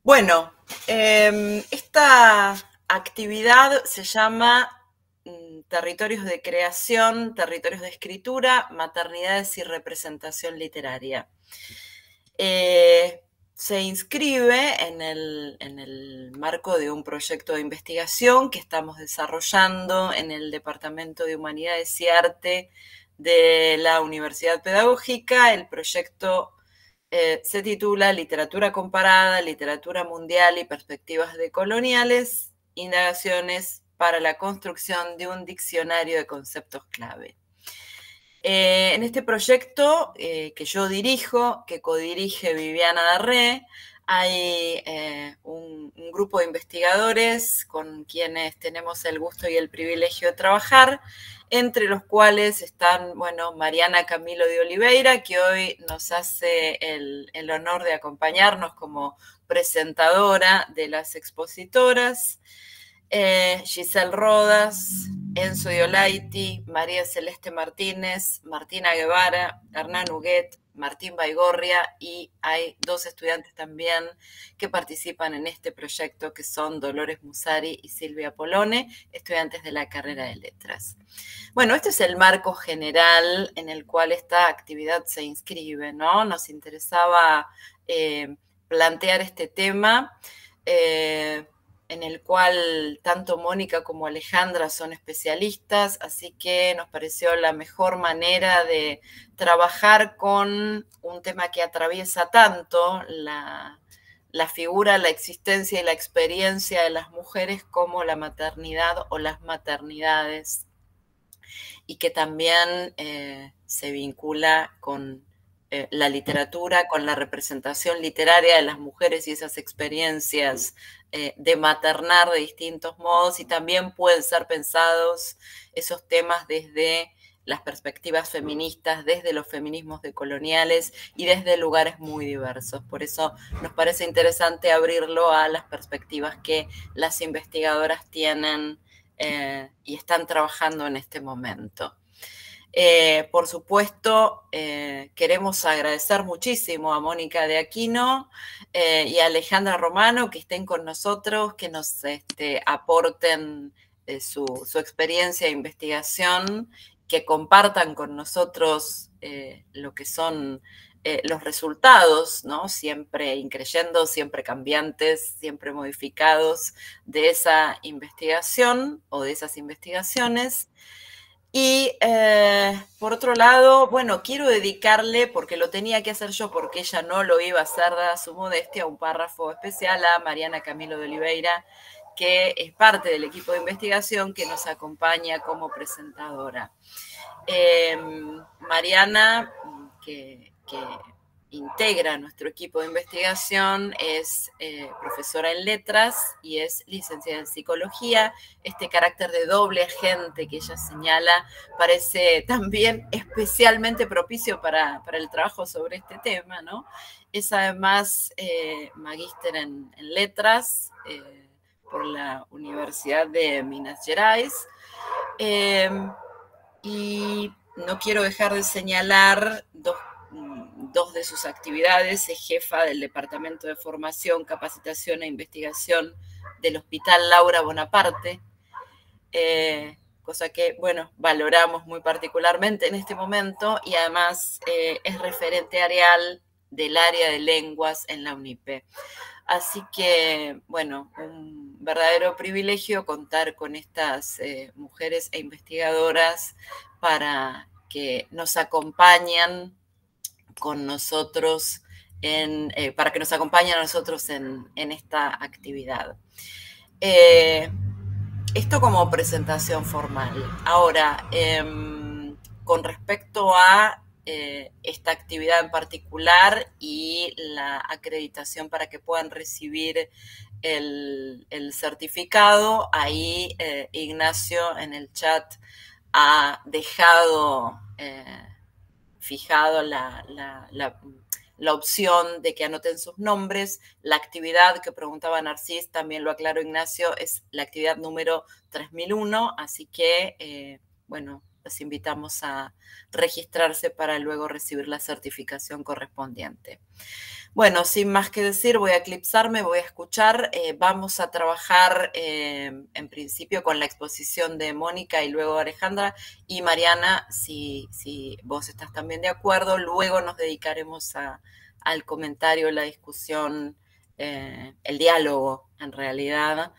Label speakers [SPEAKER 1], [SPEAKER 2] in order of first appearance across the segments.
[SPEAKER 1] Bueno, esta actividad se llama Territorios de Creación, Territorios de Escritura, Maternidades y Representación Literaria. Se inscribe en el marco de un proyecto de investigación que estamos desarrollando en el Departamento de Humanidades y Arte de la Universidad Pedagógica. El proyecto se titula Literatura comparada, literatura mundial y perspectivas decoloniales, indagaciones para la construcción de un diccionario de conceptos clave. En este proyecto que yo dirijo, que codirige Viviana Darré, hay un grupo de investigadores con quienes tenemos el gusto y el privilegio de trabajar, entre los cuales están, bueno, Mariana Camilo de Oliveira, que hoy nos hace el honor de acompañarnos como presentadora de las expositoras, Giselle Rodas, Enzo Iolaiti, María Celeste Martínez, Martina Guevara, Hernán Huguet, Martín Baigorria, y hay dos estudiantes también que participan en este proyecto, que son Dolores Musari y Silvia Polone, estudiantes de la carrera de Letras. Bueno, este es el marco general en el cual esta actividad se inscribe, ¿no? Nos interesaba plantear este tema, en el cual tanto Mónica como Alejandra son especialistas, así que nos pareció la mejor manera de trabajar con un tema que atraviesa tanto la figura, la existencia y la experiencia de las mujeres como la maternidad o las maternidades, y que también se vincula con la literatura, con la representación literaria de las mujeres y esas experiencias de maternar de distintos modos, y también pueden ser pensados esos temas desde las perspectivas feministas, desde los feminismos decoloniales y desde lugares muy diversos. Por eso nos parece interesante abrirlo a las perspectivas que las investigadoras tienen y están trabajando en este momento. Por supuesto, queremos agradecer muchísimo a Mónica de Aquino y a Alejandra Romano, que estén con nosotros, que nos aporten su experiencia de investigación, que compartan con nosotros lo que son los resultados, ¿no? Siempre increyendo, siempre cambiantes, siempre modificados, de esa investigación o de esas investigaciones. Y por otro lado, bueno, quiero dedicarle, porque lo tenía que hacer yo, porque ella no lo iba a hacer, dada su modestia, un párrafo especial a Mariana Camilo de Oliveira, que es parte del equipo de investigación que nos acompaña como presentadora. Mariana, que integra nuestro equipo de investigación, es profesora en letras y es licenciada en psicología. Este carácter de doble agente que ella señala parece también especialmente propicio para el trabajo sobre este tema, ¿no? Es además magíster en letras por la Universidad de Minas Gerais. Y no quiero dejar de señalar dos de sus actividades. Es jefa del Departamento de Formación, Capacitación e Investigación del Hospital Laura Bonaparte, cosa que, bueno, valoramos muy particularmente en este momento, y además es referente área del área de lenguas en la UNIPE. Así que, bueno, un verdadero privilegio contar con estas mujeres e investigadoras para que nos acompañen con nosotros para que nos acompañen a nosotros en esta actividad. Esto como presentación formal. Ahora, con respecto a esta actividad en particular y la acreditación para que puedan recibir el certificado, ahí Ignacio en el chat ha dejado fijado la opción de que anoten sus nombres. La actividad que preguntaba Narcís, también lo aclaró Ignacio, es la actividad número 3001, así que, bueno, los invitamos a registrarse para luego recibir la certificación correspondiente. Bueno, sin más que decir, voy a eclipsarme, voy a escuchar. Vamos a trabajar en principio con la exposición de Mónica y luego Alejandra. Y Mariana, si vos estás también de acuerdo, luego nos dedicaremos al comentario, la discusión, el diálogo en realidad,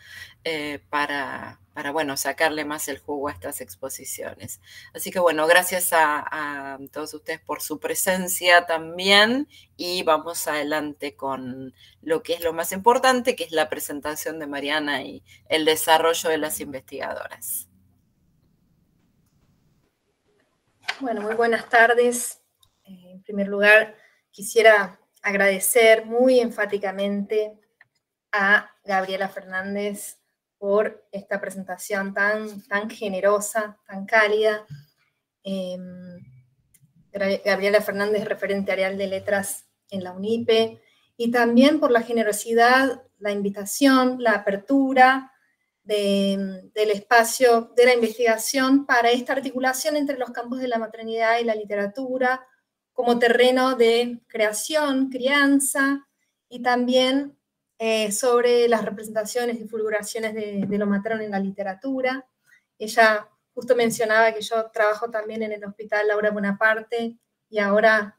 [SPEAKER 1] para bueno, sacarle más el jugo a estas exposiciones. Así que bueno, gracias a todos ustedes por su presencia también, y vamos adelante con lo que es lo más importante, que es la presentación de Mariana y el desarrollo de las investigadoras.
[SPEAKER 2] Bueno, muy buenas tardes. En primer lugar, quisiera agradecer muy enfáticamente a Gabriela Fernández por esta presentación tan generosa, tan cálida. Gabriela Fernández es referente área de letras en la UNIPE, y también por la generosidad, la invitación, la apertura del espacio de la investigación para esta articulación entre los campos de la maternidad y la literatura como terreno de creación, crianza, y también sobre las representaciones y fulguraciones de lo materno en la literatura. Ella justo mencionaba que yo trabajo también en el Hospital Laura Bonaparte, y ahora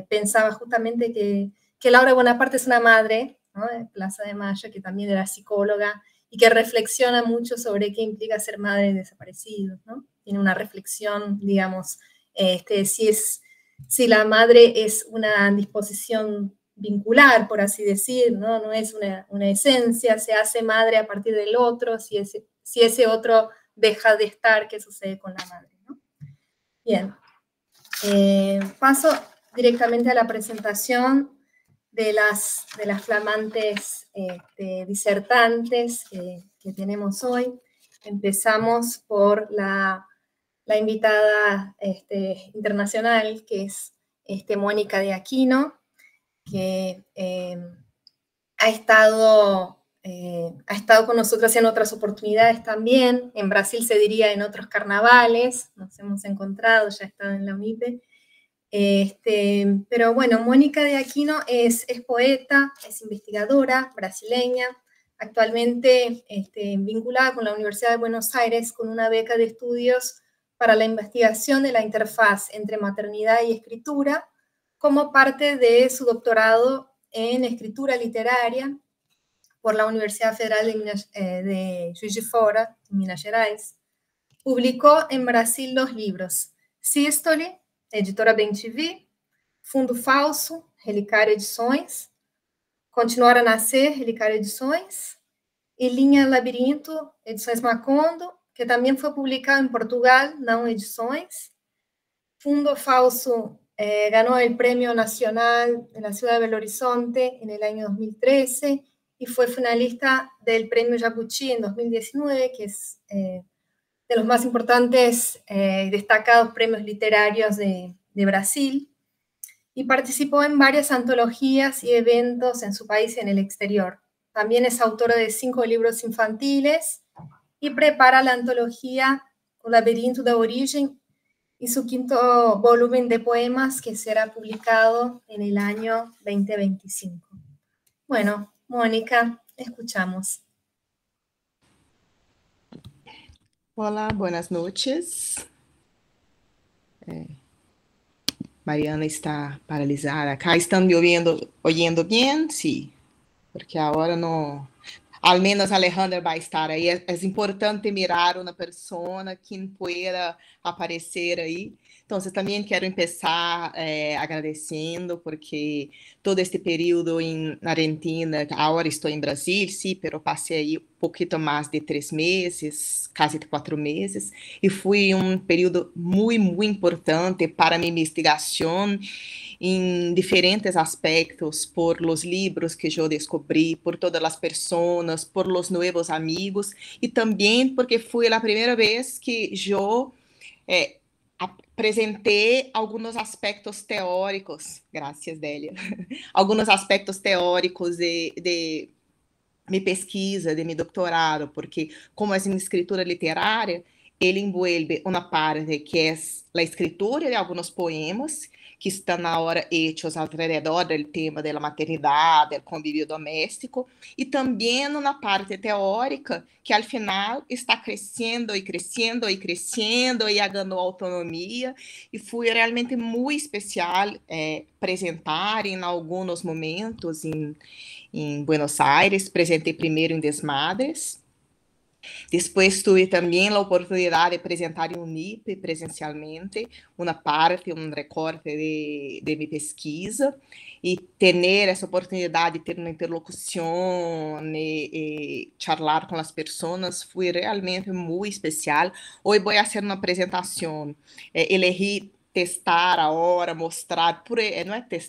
[SPEAKER 2] pensaba justamente que Laura Bonaparte es una madre, ¿no?, de Plaza de Mayo, que también era psicóloga y que reflexiona mucho sobre qué implica ser madre de desaparecidos, ¿no? Tiene una reflexión, digamos, si la madre es una disposición vincular, por así decir, ¿no? No es una esencia, se hace madre a partir del otro, si ese otro deja de estar, ¿qué sucede con la madre, ¿no? Bien, paso directamente a la presentación de las flamantes disertantes que tenemos hoy. Empezamos por la invitada internacional, que es Mónica de Aquino, que ha estado con nosotros en otras oportunidades también. En Brasil se diría en otros carnavales, nos hemos encontrado, ya ha estado en la UNIPE. Pero bueno, Mónica de Aquino es poeta, es investigadora brasileña, actualmente vinculada con la Universidad de Buenos Aires con una beca de estudios para la investigación de la interfaz entre maternidad y escritura, como parte de su doctorado en escritura literaria por la Universidad Federal de Juiz de Fora, en Minas Gerais. Publicó en Brasil 2 libros: Sístole, editora BemTV; Fundo Falso, Relicário Edições; Continuar a Nascer, Relicário Edições; e Linha Labirinto, Edições Macondo, que también fue publicado en Portugal, Não Edições. Fundo Falso ganó el Premio Nacional de la Ciudad de Belo Horizonte en el año 2013 y fue finalista del Premio Jabuti en 2019, que es de los más importantes y destacados premios literarios de Brasil, y participó en varias antologías y eventos en su país y en el exterior. También es autora de 5 libros infantiles y prepara la antología O Labirinto da Origem y su 5º volumen de poemas, que será publicado en el año 2025. Bueno, Mónica, escuchamos.
[SPEAKER 3] Olá, buenas noches. Mariana está paralisada acá. ¿Están me oyendo bien? Sí, porque ahora no... Al menos Alejandra vai estar aí. É importante mirar uma pessoa que pueda aparecer aí. Então, também quero começar agradecendo, porque todo este período na Argentina, agora estou em Brasil, sim, mas passei aí pouquinho mais de 3 meses, quase 4 meses, e foi período muito importante para minha investigação em diferentes aspectos, por los libros que eu descobri, por todas as pessoas, por los novos amigos, e também porque foi a primeira vez que eu apresentei alguns aspectos teóricos, graças Délia, alguns aspectos teóricos de minha pesquisa, de meu doutorado, porque como é uma escritura literária, ele envuelve uma parte que é a escritura de alguns poemas que estão agora hechos alrededor do tema da maternidade, do convívio doméstico, e também uma parte teórica que, al final, está crescendo e crescendo e crescendo e ganhando autonomia, e foi realmente muito especial apresentar em alguns momentos em Buenos Aires. Apresentei primeiro em Desmadres. Depois tive também a oportunidade de apresentar em UNIP presencialmente uma parte, um recorte de minha pesquisa, e ter essa oportunidade de ter uma interlocução e charlar com as pessoas foi realmente muito especial. Hoje vou fazer uma apresentação, elegi testar agora, mostrar,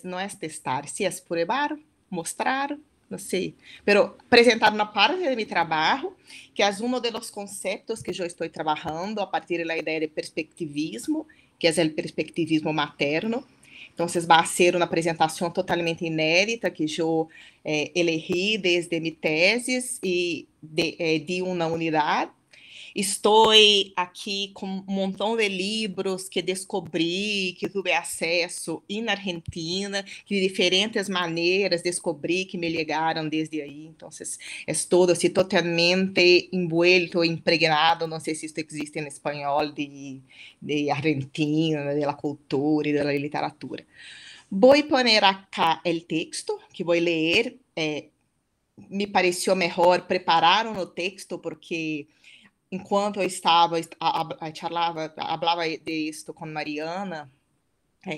[SPEAKER 3] não é testar, se é provar, mostrar, não sei, mas apresentar uma parte de meu trabalho, que é um dos conceitos que eu estou trabalhando a partir da ideia de perspectivismo, que é o perspectivismo materno. Então, vai ser uma apresentação totalmente inédita que eu elegi desde minha tese e de uma unidade. Estou aqui com um montão de livros que descobri, que tive acesso na Argentina, que de diferentes maneiras descobri, que me ligaram desde aí. Então, é todo assim, totalmente envuelto, impregnado, não sei se isso existe em espanhol, de Argentina, da cultura e da literatura. Vou pôr acá o texto, que vou ler. Me pareceu melhor preparar um texto, porque enquanto eu estava falava disso com Mariana,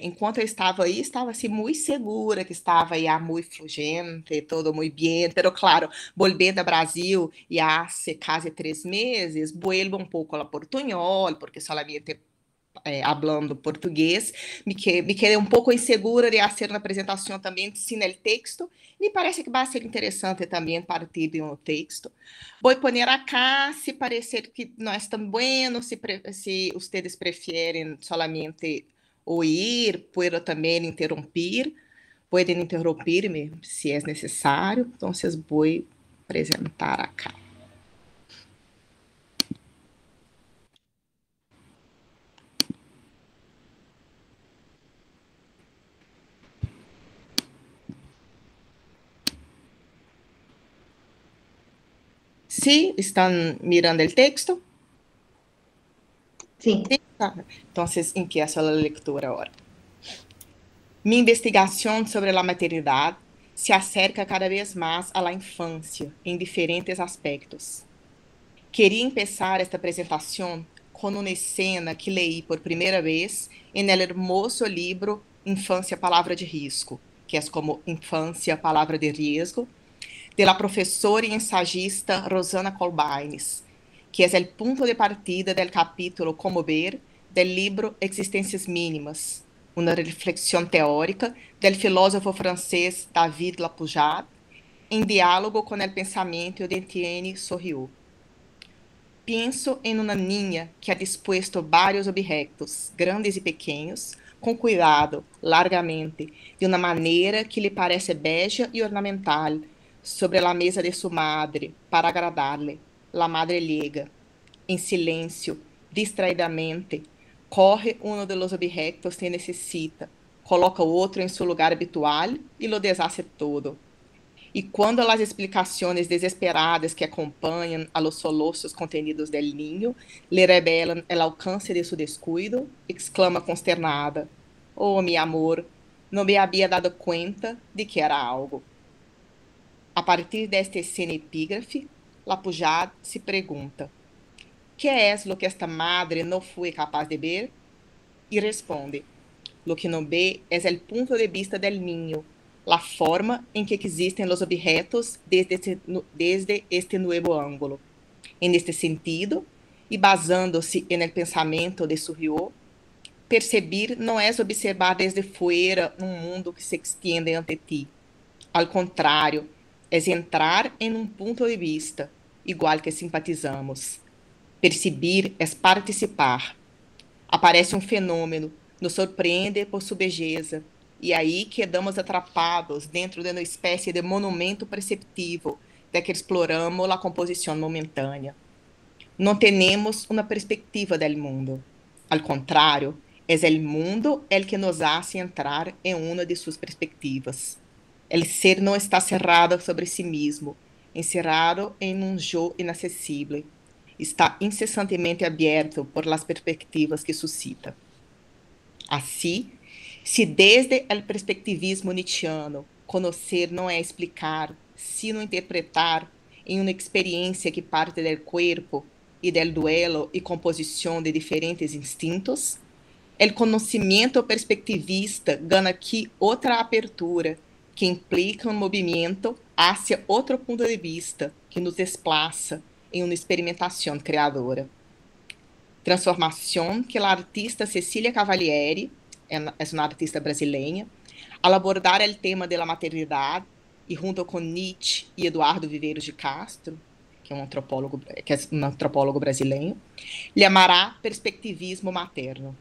[SPEAKER 3] enquanto eu estava aí, estava assim muito segura, que estava já muito fluente, todo muito bem, pero claro, volvendo ao Brasil já há quase 3 meses, vuelvo pouco ao portunhol, porque solamente hablando português, me quedei pouco insegura de fazer uma apresentação também sem o texto. Me parece que vai ser interessante também partir de um texto. Vou pôr acá, se parecer que não é tão bueno, se vocês preferem solamente ouvir, puedo também interromper, podem interromper-me se é necessário. Então, vou apresentar acá. Sí, ¿están mirando el texto?
[SPEAKER 2] Sí.
[SPEAKER 3] Entonces, empiezo la lectura ahora. Mi investigación sobre la maternidad se acerca cada vez más a la infancia en diferentes aspectos. Quería empezar esta presentación con una escena que leí por primera vez en el hermoso libro Infância, Palavra de Risco, que es como Infância, Palavra de Riesgo, de la professora e ensayista Rosana Colbaines, que é o ponto de partida del capítulo Como Ver, del libro Existências Mínimas, uma reflexão teórica del filósofo francês David Lapoulat, em diálogo com o pensamento de Etienne Sorriot. Penso em uma niña que ha dispuesto vários objetos, grandes e pequenos, com cuidado, largamente, de uma maneira que lhe parece bella e ornamental, sobre a mesa de sua madre, para agradar-lhe. La madre llega. Em silêncio, distraidamente, corre um dos objetos que necessita, coloca o outro em seu lugar habitual e lo deshace todo. E quando as explicações desesperadas que acompanham a los soluços contenidos del niño lhe revelam o alcance de seu descuido, exclama consternada: "Oh, mi amor, não me havia dado conta de que era algo." A partir desta escena epígrafe, Lapoulat se pergunta: ¿qué es lo que esta madre no fue capaz de ver? Y responde: lo que no ve es el punto de vista del niño, la forma en que existen los objetos desde este nuevo ángulo. En este sentido, y basándose en el pensamiento de Sorriot, percibir no es observar desde fuera un mundo que se extiende ante ti. Al contrario, es entrar en un punto de vista, igual que simpatizamos. Percibir é participar. Aparece um fenômeno, nos surpreende por sua beleza, e aí quedamos atrapados dentro de uma espécie de monumento perceptivo de que exploramos a composição momentânea. No tenemos una perspectiva del mundo. Al contrario, es el mundo el que nos hace entrar en una de sus perspectivas. El ser no está cerrado sobre sí mismo, encerrado en un yo inaccesible. Está incessantemente abierto por las perspectivas que suscita. Assim, se desde o perspectivismo nietzschiano conhecer não é explicar, sino interpretar em uma experiência que parte do corpo e do duelo e composição de diferentes instintos, o conhecimento perspectivista ganha aqui outra abertura que implica um movimento hacia outro ponto de vista que nos desplaça em uma experimentação criadora. Transformação que a artista Cecília Cavalieri, é uma artista brasileira, ao abordar o tema da maternidade e junto com Nietzsche e Eduardo Viveiros de Castro, que é um antropólogo brasileiro, lhe chamará perspectivismo materno.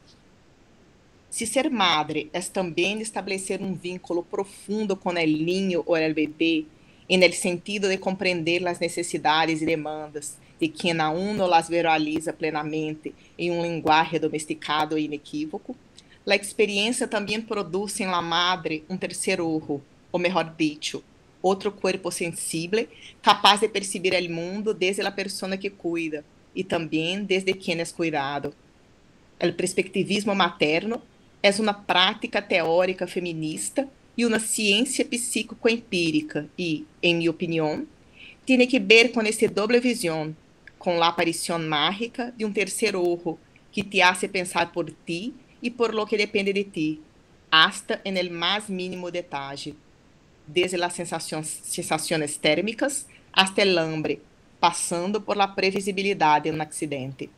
[SPEAKER 3] Se ser madre é também estabelecer um vínculo profundo com o ninho ou o bebê, em el sentido de compreender as necessidades e demandas de quem aún não las verbaliza plenamente em um linguagem domesticado e inequívoco, a experiência também produz em la madre um terceiro ojo, ou melhor dicho, outro corpo sensível, capaz de perceber o mundo desde a persona que cuida e também desde quem é cuidado. O perspectivismo materno é uma prática teórica feminista e uma ciência psíquico-empírica e, em minha opinião, tem que ver com essa doble visão, com a aparição mágica de um terceiro ojo que te hace pensar por ti e por lo que depende de ti, hasta en el mais mínimo detalle, desde as sensações térmicas hasta el hambre, passando por la previsibilidade de um acidente.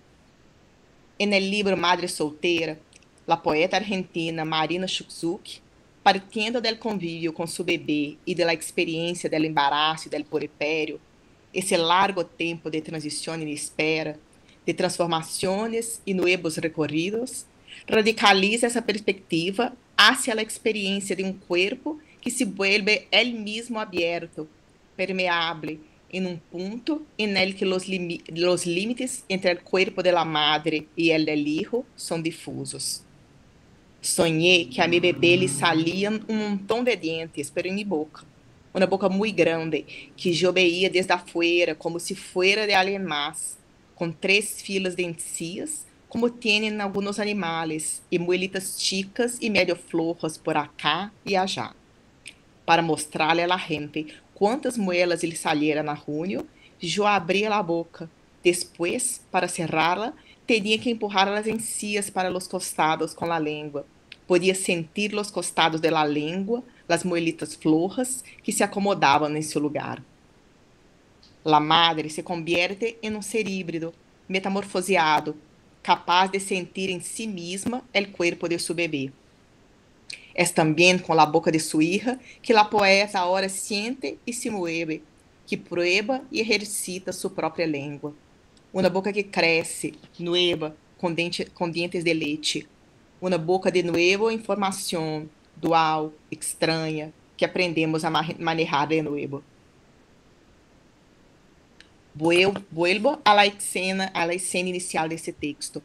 [SPEAKER 3] En el libro Madre Solteira, la poeta argentina Marina Schuczuk, partindo del convívio com seu bebê e da experiência do embaraço e do puerpério, esse largo tempo de transição e espera, de transformações e nuevos recorridos, radicaliza essa perspectiva hacia a experiência de um corpo que se vuelve él mismo abierto, permeable, em um ponto em el que los límites entre o corpo de la madre e el del hijo são difusos. Sonhei que a mi bebê lhe salían um montão de dientes, pero em mi boca. Uma boca muito grande, que eu veía desde afuera, como se fuera de alguém mais, com 3 filas de encías, como tienen algunos animales, e muelitas chicas e medio flojas por acá e allá. Para mostrarle a la gente quantas muelas lhe salieran a junio, eu abria a boca. Depois, para cerrá-la, teria que empurrar as encías para os costados com a língua. Podia sentir os costados da língua, as muelitas flojas que se acomodavam em seu lugar. La madre se convierte em um ser híbrido, metamorfoseado, capaz de sentir em si mesma o corpo de seu bebê. É também com a boca de sua hija que a poeta agora siente e se mueve, que prueba e exercita sua própria língua. Uma boca que cresce, nueva, com dientes de leite. Uma boca de nueva informação, dual, estranha, que aprendemos a manejar de nuevo. Vuelvo a la escena inicial desse texto.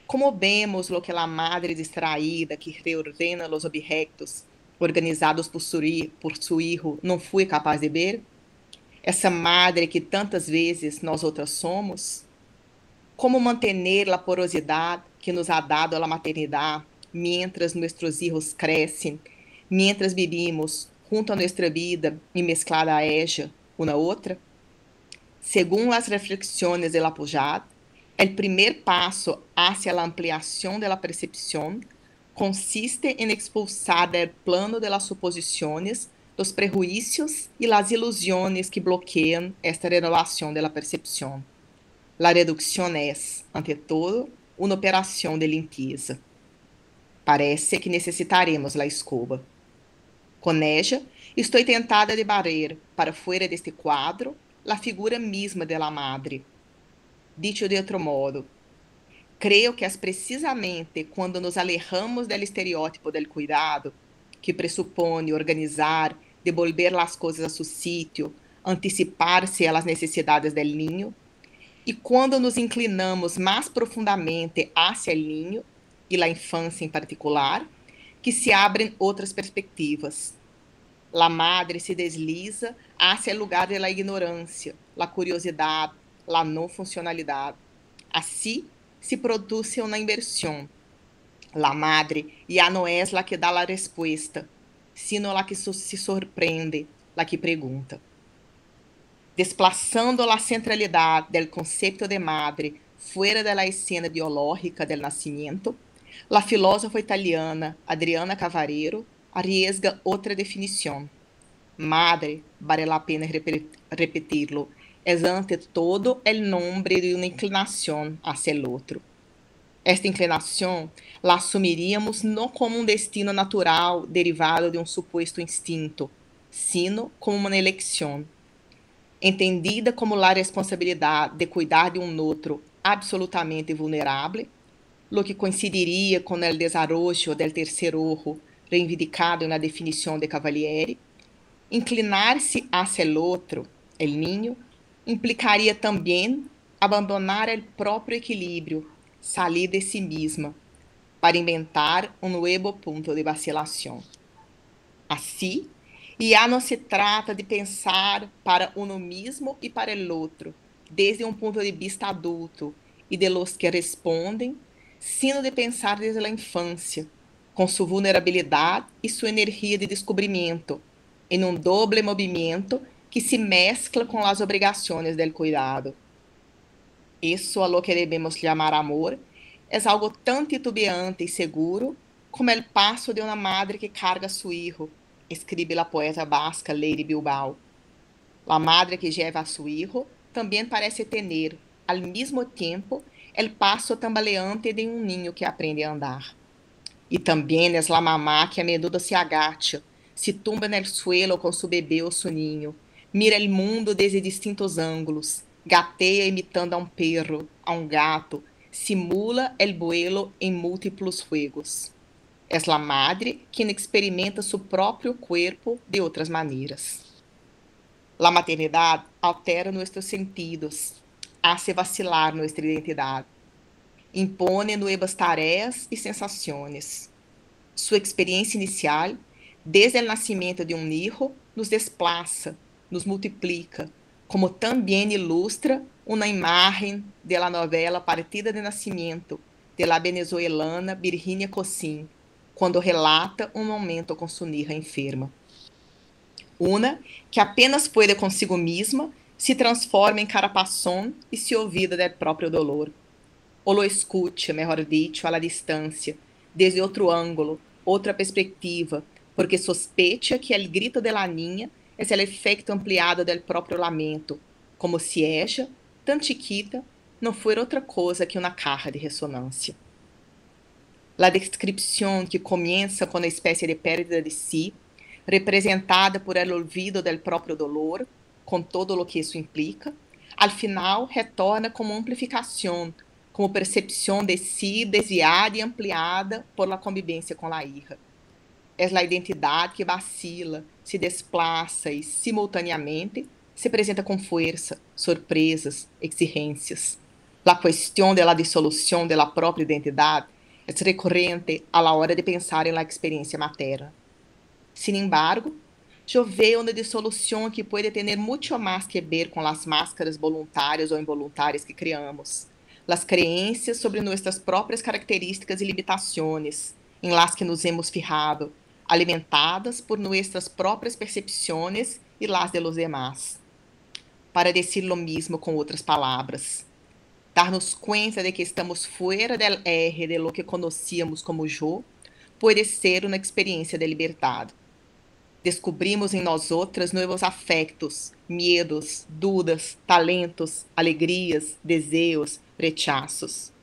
[SPEAKER 3] Como vemos lo que a madre distraída que reordena os objetos organizados por seu hijo não foi capaz de ver? Essa madre que tantas vezes nós outras somos? Como manter a porosidade que nos ha dado a maternidade mientras nossos hijos crescem, mientras vivimos junto a nossa vida e mesclada a ella, uma outra? Según as reflexiones de la Pujat, el primer paso hacia la ampliación de la percepción consiste en expulsar del plano de las suposiciones los prejuicios y las ilusiones que bloquean esta renovación de la percepción. La reducción es, ante todo, uma operação de limpeza. Parece que necessitaremos la escoba. Com ella, estou tentada de barrer para fora deste quadro la figura misma de la madre. Dicho de outro modo, creio que é precisamente quando nos alejamos del estereótipo del cuidado, que pressupõe organizar, devolver as coisas a seu sítio, antecipar-se às necessidades del niño, e quando nos inclinamos mais profundamente hacia o ninho, e a infância em particular, que se abrem outras perspectivas. La madre se desliza hacia o lugar da ignorância, la curiosidade, la não funcionalidade. Assim, se produz uma inversão. La madre ya no es la que dá la respuesta, sino la que se sorprende, la que pergunta. Desplazando la centralidade del conceito de madre fuera de la escena biológica del nascimento, la filósofa italiana Adriana Cavarero arriesga outra definição. Madre, vale la pena repetirlo, es ante todo el nombre de una inclinación hacia el otro. Esta inclinação la assumiríamos não como um destino natural derivado de um suposto instinto, sino como uma eleição, entendida como a responsabilidade de cuidar de um outro absolutamente vulnerável, lo que coincidiria com o desarrollo del tercer ojo reivindicado na definição de Cavalieri. Inclinar-se hacia el outro, el niño, implicaria também abandonar el próprio equilíbrio, salir de si mesma, para inventar um novo ponto de vacilação. Assim, já não se trata de pensar para uno mesmo e para o outro, desde um ponto de vista adulto e de los que respondem, sino de pensar desde a infância, com sua vulnerabilidade e sua energia de descobrimento, em um doble movimento que se mescla com as obrigações del cuidado. Isso a lo que devemos chamar amor é algo tão titubeante e seguro como o passo de uma madre que carga seu filho, escreve a poeta basca Lady Bilbao. A madre que lleva a seu filho também parece ter, ao mesmo tempo, o passo tambaleante de um ninho que aprende a andar. E também é a mamá que a menudo se agacha, se tumba no suelo com seu bebê ou seu ninho, mira o mundo desde distintos ângulos, gateia imitando a um perro, a um gato, simula el vuelo em múltiplos juegos. É a madre quem experimenta seu próprio corpo de outras maneiras. A maternidade altera nossos sentidos, hace vacilar nossa identidade, impõe novas tarefas e sensações. Sua experiência inicial, desde o nascimento de um hijo, nos desplaça, nos multiplica, como também ilustra uma imagem da novela Partida de Nascimento, de la venezuelana Virginia Cossin, quando relata um momento com sua hija enferma. Una que apenas puede consigo mesma, se transforma em carapazón e se olvida del próprio dolor. Ou lo escute, mejor dicho, a la distância, desde outro ângulo, outra perspectiva, porque sospecha que el grito de la niña es el efecto ampliado del próprio lamento, como se ella, tan chiquita, não for outra coisa que uma caja de ressonância. La descripción que comienza con una especie de pérdida de sí, representada por el olvido del próprio dolor, com todo lo que isso implica, al final retorna como amplificação, como percepção de si desviada e ampliada por la convivência com la hija. É a identidade que vacila, se desplaça e, simultaneamente, se apresenta com força, surpresas, exigências. La questão de la dissolução de la própria identidade é recorrente a la hora de pensar em la experiência materna. Sin embargo, eu vejo uma dissolução que pode ter muito mais que ver com as máscaras voluntárias ou involuntárias que criamos, as crenças sobre nossas próprias características e limitações, em las que nos hemos fijado, alimentadas por nossas próprias percepções e las de los demás. Para dizer lo mismo com outras palavras, dar-nos conta de que estamos fuera del eje de lo que conhecíamos como yo, pode ser uma experiência de liberdade. Descobrimos em nós outras novos afectos, medos, dúvidas, talentos, alegrias, desejos, rechazos.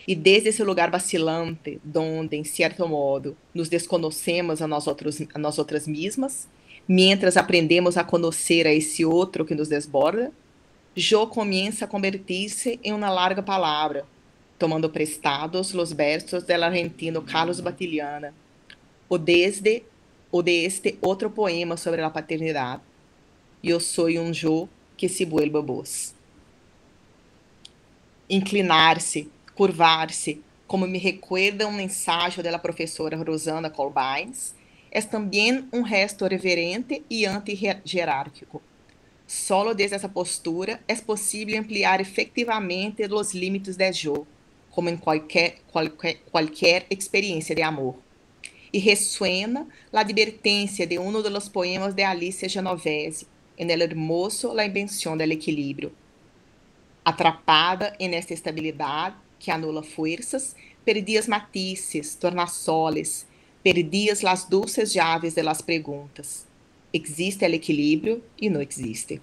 [SPEAKER 3] E desde esse lugar vacilante, donde, em certo modo, nos desconhecemos a nós outras mesmas, mientras aprendemos a conhecer a esse outro que nos desborda, yo comienza a convertir-se em uma larga palavra, tomando prestados os versos del argentino Carlos Batiliana, o de este outro poema sobre a paternidade. Eu sou um yo que se vuelve voz. inclinar-se, curvar-se, como me recuerda um ensayo da professora Rosana Colbains, é também um gesto reverente e anti-jerárquico. Solo desde essa postura é possível ampliar efetivamente os limites de eu, como em qualquer experiência de amor. E ressuena a advertência de um dos poemas de Alicia Genovese, en el hermoso La invención del equilibrio. Atrapada en esta estabilidade que anula fuerzas, perdias matices, tornasoles, perdias las dulces llaves de las preguntas. Existe el equilíbrio e não existe.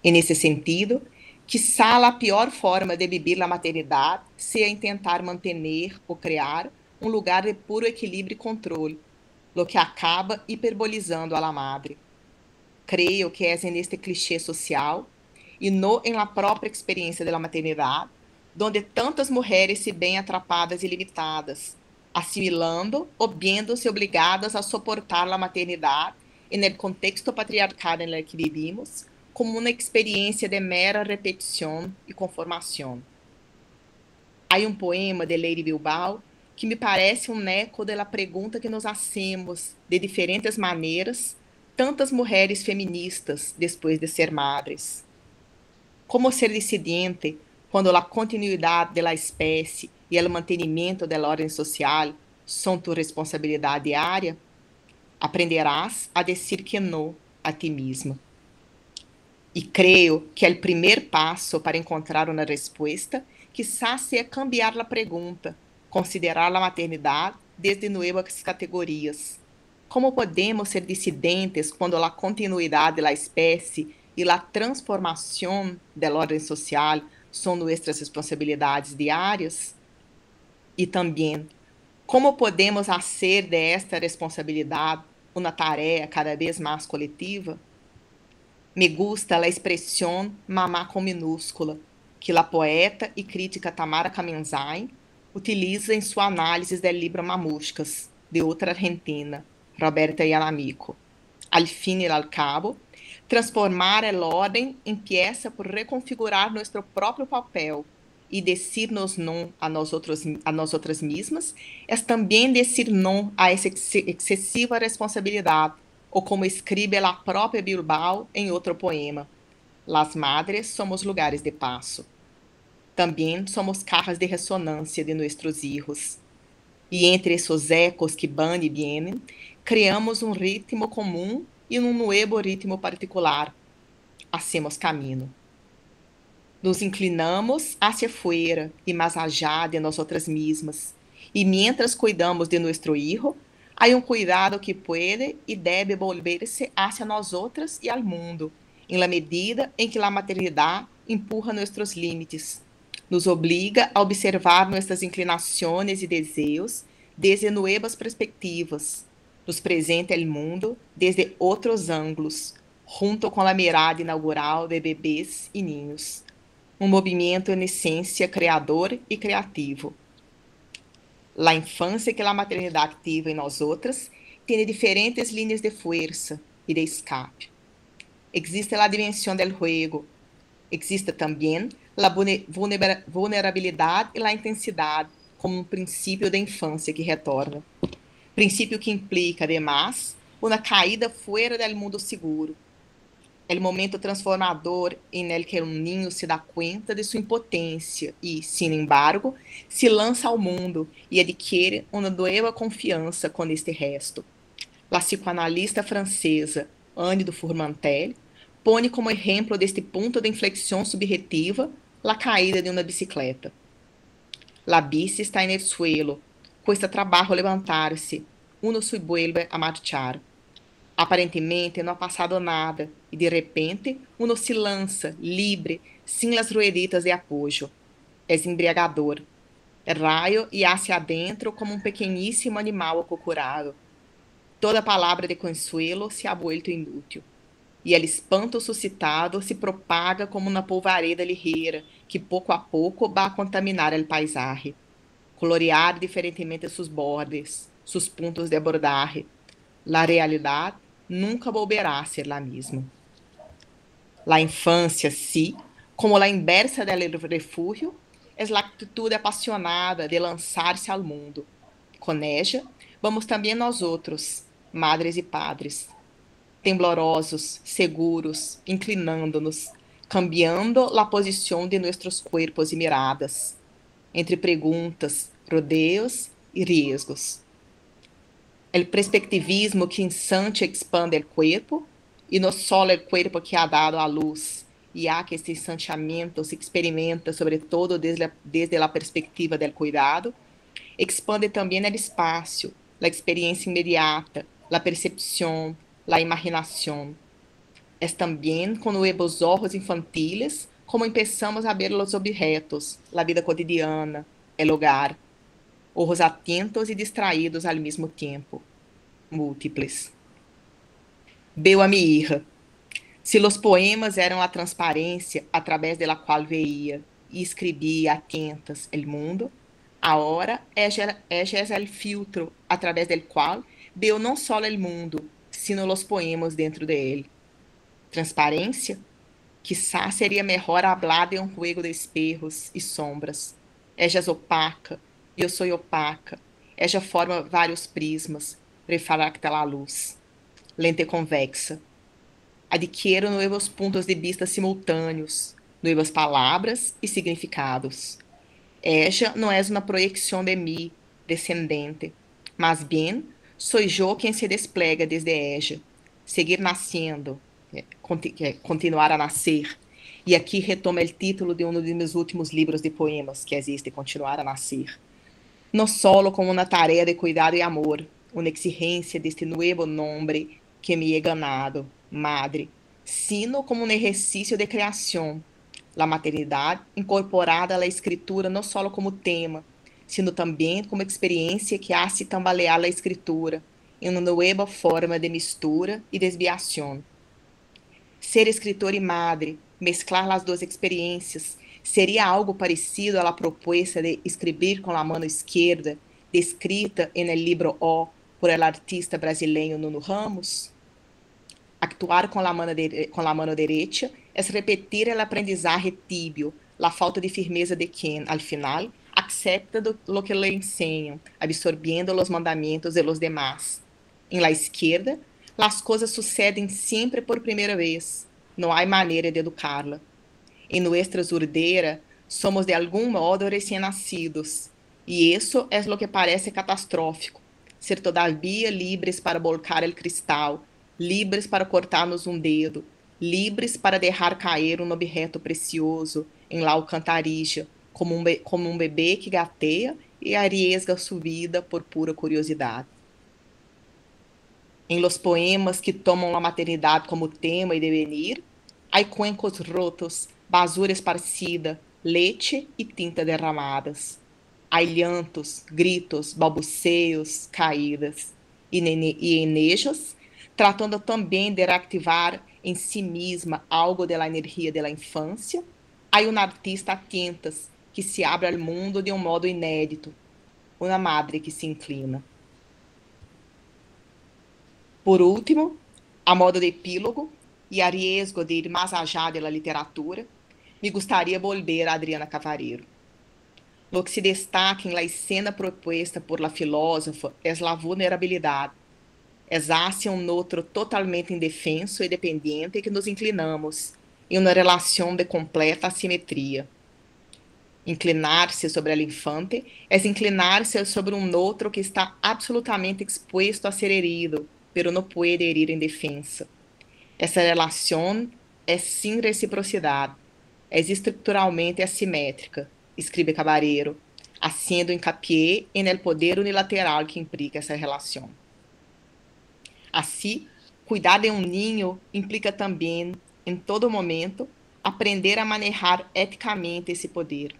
[SPEAKER 3] E nesse sentido, quizá a pior forma de viver a maternidade seja em tentar manter ou criar um lugar de puro equilíbrio e controle, lo que acaba hiperbolizando a la madre. Creio que é neste clichê social e não em la própria experiência da maternidade, donde tantas mulheres se veem atrapadas e limitadas, assimilando ou vendo-se obrigadas a suportar a maternidade en el contexto patriarcal em que vivimos, como uma experiência de mera repetição e conformação. Há um poema de Lady Bilbao que me parece um eco da pergunta que nos hacemos de diferentes maneiras tantas mulheres feministas depois de ser madres. Como ser dissidente quando a continuidade da espécie e o mantenimento da ordem social são tua responsabilidade diária? Aprenderás a dizer que não a ti mesma. E creio que o primeiro passo para encontrar uma resposta quizás seja cambiar a pergunta, considerar a maternidade desde novas categorias. Como podemos ser dissidentes quando a continuidade da espécie e a transformação da ordem social são nossas responsabilidades diárias? E também, como podemos fazer desta responsabilidade uma tarefa cada vez mais coletiva? Me gusta a expressão mamá com minúscula, que a poeta e crítica Tamara Kamenzain utiliza em sua análise do livro Mamuscas, de outra argentina, Roberta Yalamico. Al fin e al cabo, transformar a ordem empieza por reconfigurar nosso próprio papel e dizer-nos não a nós outras mesmas é também dizer não a essa excessiva responsabilidade, ou como escreve a própria Bilbao em outro poema, Las madres somos lugares de passo. Também somos cajas de ressonância de nossos hijos. E entre esses ecos que van e vienen, criamos um ritmo comum e um novo ritmo particular. Hacemos caminho. Nos inclinamos hacia fora e mais allá de nós outras mesmas. E mientras cuidamos de nosso hijo, há um cuidado que pode e deve volver-se hacia nós outras e ao mundo, em la medida em que a maternidade empurra nossos limites, nos obriga a observar nossas inclinações e desejos desde novas perspectivas, nos presenta o mundo desde outros ângulos, junto com a mirada inaugural de bebês e ninhos. Um movimento em essência criador e criativo. A infância que a maternidade ativa em nós outras tem diferentes linhas de força e de escape. Existe a dimensão do juego, existe também a vulnerabilidade e a intensidade como um princípio da infância que retorna. Princípio que implica, además, uma caída fora do mundo seguro. É o momento transformador em el que um ninho se dá conta de sua impotência e, sin embargo, se lança ao mundo e adquire uma nova confiança com este resto. A psicoanalista francesa Anne de Fourmantel põe como exemplo deste ponto de inflexão subjetiva a caída de uma bicicleta. La bici está en el suelo, cuesta trabajo levantar-se, uno se vuelve a marchar. Aparentemente não ha passado nada, e de repente uno se lança, livre, sem as rueditas de apoio. É embriagador. Raio e hacia adentro como um pequeníssimo animal acocorado. Toda palavra de consuelo se ha vuelto inútil. E el espanto suscitado se propaga como uma polvareda ligeira, que pouco a pouco vai contaminar el paisaje, colorear diferentemente seus bordes, seus pontos de abordaje. La realidade nunca volverá a ser la misma. La infância, sí, Como a inversa del refúgio, é a atitude apaixonada de lançar-se ao mundo. Com ella, vamos também nós outros, madres e padres, temblorosos, seguros, inclinando-nos, cambiando a posição de nossos corpos e miradas, entre perguntas, rodeios e riesgos. O perspectivismo que insante expande o corpo, e não só o corpo que ha dado a luz, e há que este ensancheamento se experimenta, sobretudo desde a perspectiva do cuidado, expande também o espaço, a experiência imediata, a percepção, a imaginação. É também com nuevos ojos infantiles como empezamos a ver os objetos, a vida cotidiana, o hogar, ojos atentos e distraídos ao mesmo tempo, múltiples. Veo a minha hija. Se os poemas eram a transparência através da qual veía e escrevia atentas o mundo, agora ella é o filtro através do qual veo não só o mundo, sino os poemas dentro de ele. Transparência? Quizá seria melhor hablar de um juego de espejos e sombras. Ella é opaca, eu sou opaca. Ella forma vários prismas, refracta a luz. Lente convexa. Adquiero novos pontos de vista simultâneos, novas palavras e significados. Ella não é uma proyecção de mim, descendente, mas bem, sou eu quem se despliega desde ella. Seguir nascendo, continuar a nascer. E aqui retoma o título de um dos meus últimos livros de poemas que existe, Continuar a Nascer. Não solo como uma tarefa de cuidado e amor, uma exigência deste novo nome que me é ganado, madre, sino como um exercício de criação, a maternidade incorporada à escritura não só como tema, sino também como experiência que hace tambalear a escritura em uma nova forma de mistura e desviação. Ser escritor e madre, mesclar as duas experiências, seria algo parecido à proposta de escrever com a mão esquerda, descrita em el libro O por el artista brasileiro Nuno Ramos? Actuar com a mão direita é repetir o aprendizagem tíbio, a falta de firmeza de quem, al final, acepta lo que lhe ensinam, absorvendo os mandamentos de los demás. Em la esquerda, as coisas sucedem sempre por primeira vez. Não há maneira de educá-la. Em nuestra zurdera, somos de algum modo recém-nascidos, e isso é o que parece catastrófico. Ser todavia livres para volcar el cristal, livres para cortar-nos um dedo, livres para deixar cair um objeto precioso em la alcantarilla, como um bebê que gateia e arriesga sua vida por pura curiosidade. Em los poemas que tomam a maternidade como tema e devenir, há cuencos rotos, basura esparcida, leite e tinta derramadas. Há llantos, gritos, balbuceios, caídas. E em ellos, tratando também de reactivar em si mesma algo da energia da infância, há um artista atentas que se abre ao mundo de um modo inédito, uma madre que se inclina. Por último, a modo de epílogo, e a riesgo de ir mais allá da literatura, me gostaria volver a Adriana Cavarero. Lo que se destaca em la escena proposta por la filósofa é a vulnerabilidade, hacia um outro totalmente indefenso e dependente que nos inclinamos, em uma relação de completa assimetria. Inclinar-se sobre el infante é inclinar-se sobre um outro que está absolutamente exposto a ser herido, pero não pode herir em defensa. Essa relação é sem reciprocidade, é estruturalmente assimétrica, escreve Cabarero, haciendo hincapié en el poder unilateral que implica essa relação. Assim, cuidar de um ninho implica também, em todo momento, aprender a manejar eticamente esse poder.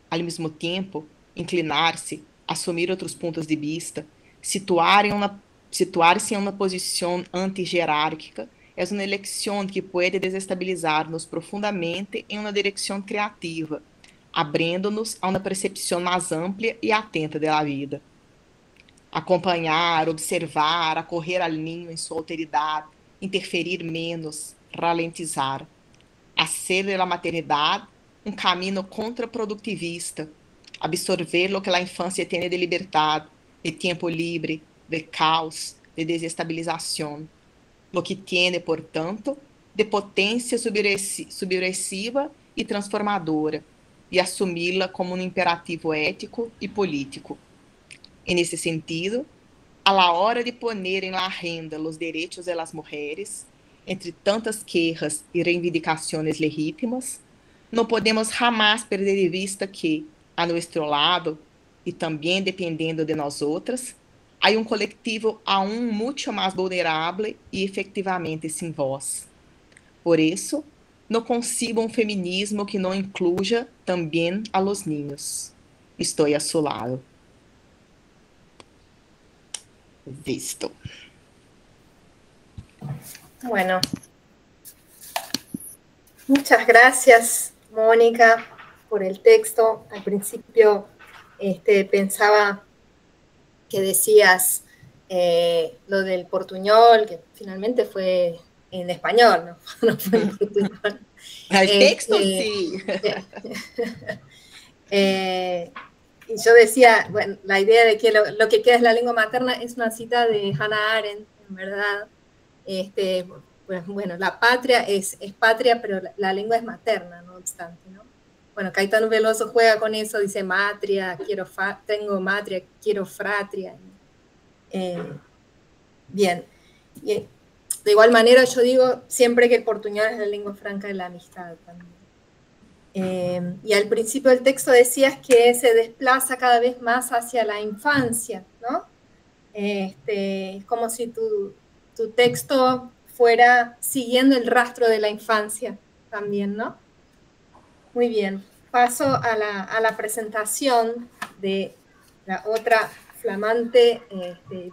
[SPEAKER 3] Ao mesmo tempo, inclinar-se, assumir outros pontos de vista, situar-se em uma posição anti-jerárquica, é uma eleição que pode desestabilizar-nos profundamente em uma direção criativa, abrindo-nos a uma percepção mais ampla e atenta da vida. Acompanhar, observar, acorrer ao ninho em sua alteridade, interferir menos, ralentizar. hacer de la maternidad um caminho contraproductivista, absorver lo que a infância tem de liberdade, de tempo livre, de caos, de desestabilização, lo que tem, portanto, de potência subversiva e transformadora, e assumi-la como um imperativo ético e político. En esse sentido, a la hora de poner en la agenda los derechos de las mujeres, entre tantas quejas e reivindicações legítimas, não podemos jamás perder de vista que, a nosso lado, e também dependendo de nós outras, há um coletivo aún muito mais vulnerável e efetivamente sem voz. Por isso, não concibo um feminismo que não incluya também a los niños. Estou a su lado. Visto.
[SPEAKER 2] Bueno, muchas gracias, Mónica, por el texto. Al principio pensaba que decías lo del portuñol, que finalmente fue en español, no fue en portuñol.
[SPEAKER 3] El texto sí.
[SPEAKER 2] Y yo decía, bueno, la idea de que lo que queda es la lengua materna es una cita de Hannah Arendt, en verdad. Pues, bueno, la patria es patria, pero la lengua es materna, no obstante, ¿no? Bueno, Caetano Veloso juega con eso, dice matria, tengo matria, quiero fratria. Bien. Y de igual manera yo digo siempre que el portuñol es la lengua franca de la amistad también. Y al principio del texto decías que se desplaza cada vez más hacia la infancia, ¿no? Es como si tu texto fuera siguiendo el rastro de la infancia también, ¿no? Muy bien, paso a la presentación de la otra flamante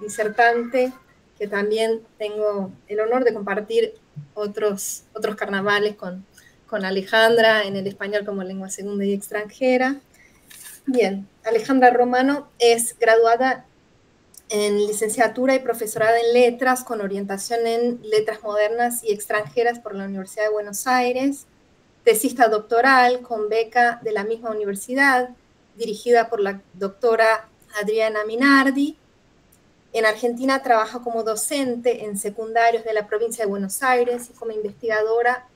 [SPEAKER 2] disertante, que también tengo el honor de compartir otros carnavales con Alejandra en el español como lengua segunda y extranjera. Bien, Alejandra Romano es graduada en licenciatura y profesorada en letras con orientación en letras modernas y extranjeras por la Universidad de Buenos Aires, tesista doctoral con beca de la misma universidad, dirigida por la doctora Adriana Minardi. En Argentina trabaja como docente en secundarios de la provincia de Buenos Aires y como investigadora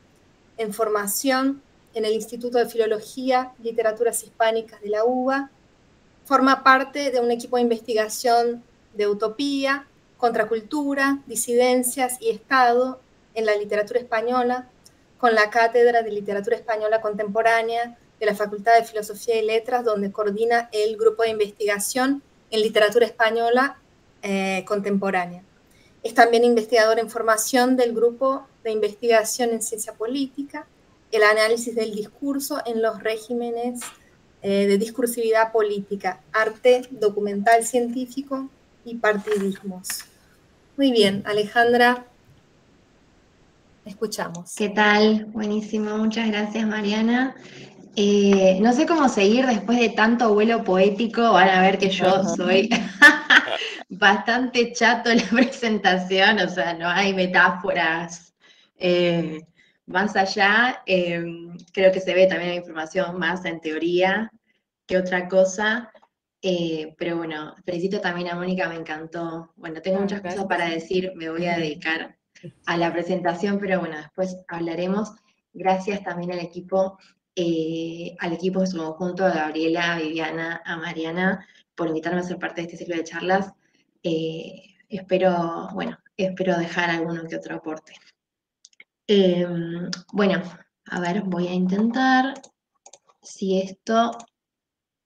[SPEAKER 2] en formación en el Instituto de Filología y Literaturas Hispánicas de la UBA. Forma parte de un equipo de investigación de utopía, contracultura, disidencias y Estado en la literatura española, con la Cátedra de Literatura Española Contemporánea de la Facultad de Filosofía y Letras, donde coordina el grupo de investigación en literatura española contemporánea. Es también investigadora en formación del grupo de investigación en ciencia política, el análisis del discurso en los regímenes de discursividad política, arte documental científico y partidismos. Muy bien, Alejandra, escuchamos.
[SPEAKER 4] ¿Qué tal? Buenísimo, muchas gracias, Mariana. No sé cómo seguir después de tanto vuelo poético. Van a ver que yo soy bastante chato en la presentación, o sea, no hay metáforas más allá. Creo que se ve también la información más en teoría que otra cosa. Pero bueno, felicito también a Mónica, me encantó. Bueno, tengo muchas cosas para decir, me voy a dedicar a la presentación, pero bueno, después hablaremos. Gracias también al equipo en su conjunto, a Gabriela, a Viviana, a Mariana, por invitarme a ser parte de este ciclo de charlas. Espero dejar alguno que otro aporte. Bueno, a ver, voy a intentar si esto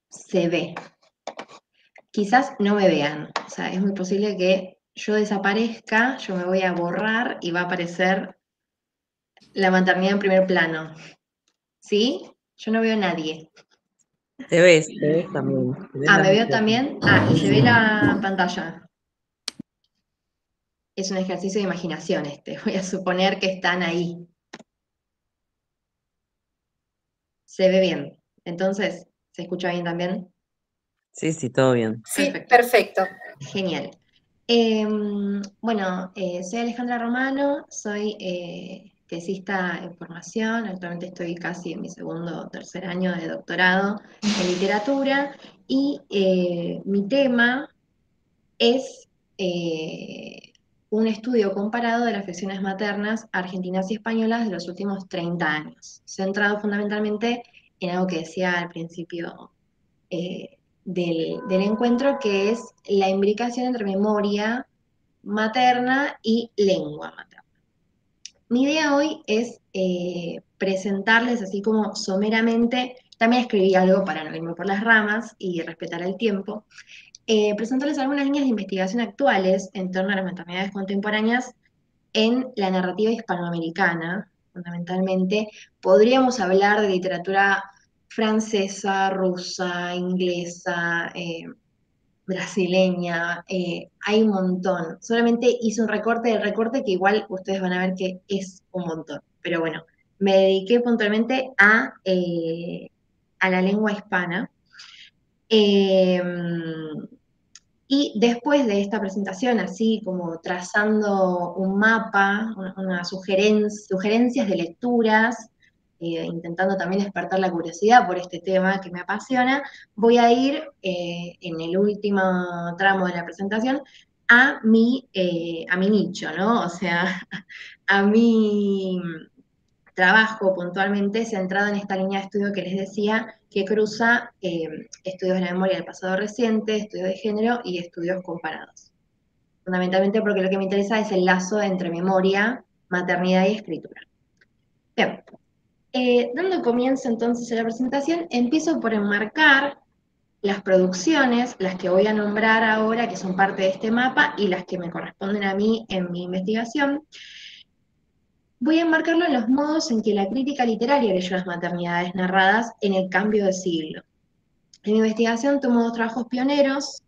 [SPEAKER 4] se ve. Quizás no me vean, o sea, es muy posible que yo desaparezca, yo me voy a borrar y va a aparecer la maternidad en primer plano. ¿Sí? Yo no veo a nadie.
[SPEAKER 5] Te ves también.
[SPEAKER 4] ¿Me veo también? Y se ve la pantalla. Es un ejercicio de imaginación voy a suponer que están ahí. Se ve bien. Entonces, ¿se escucha bien también?
[SPEAKER 5] Sí, todo bien.
[SPEAKER 2] Sí, perfecto.
[SPEAKER 4] Genial. Bueno, soy Alejandra Romano, soy tesista en formación, actualmente estoy casi en mi segundo o tercer año de doctorado en literatura, y mi tema es un estudio comparado de las ficciones maternas argentinas y españolas de los últimos 30 años, centrado fundamentalmente en algo que decía al principio del encuentro, que es la imbricación entre memoria materna y lengua materna. Mi idea hoy es presentarles, así como someramente, también escribí algo para no irme por las ramas y respetar el tiempo, presentarles algunas líneas de investigación actuales en torno a las maternidades contemporáneas en la narrativa hispanoamericana, fundamentalmente. Podríamos hablar de literatura francesa, rusa, inglesa, brasileña, hay un montón. Solamente hice un recorte del recorte que igual ustedes van a ver que es un montón. Pero bueno, me dediqué puntualmente a la lengua hispana. Y después de esta presentación, así como trazando un mapa, unas sugerencias de lecturas, intentando también despertar la curiosidad por este tema que me apasiona, voy a ir en el último tramo de la presentación a mi nicho, ¿no? O sea, a mi trabajo puntualmente centrado en esta línea de estudio que les decía, que cruza estudios de la memoria del pasado reciente, estudios de género y estudios comparados. Fundamentalmente porque lo que me interesa es el lazo entre memoria, maternidad y escritura. Bien, dando comienzo entonces a la presentación, empiezo por enmarcar las producciones, las que voy a nombrar ahora, que son parte de este mapa, y las que me corresponden a mí en mi investigación. Voy a enmarcarlo en los modos en que la crítica literaria leyó las maternidades narradas en el cambio de siglo. En mi investigación tomo dos trabajos pioneros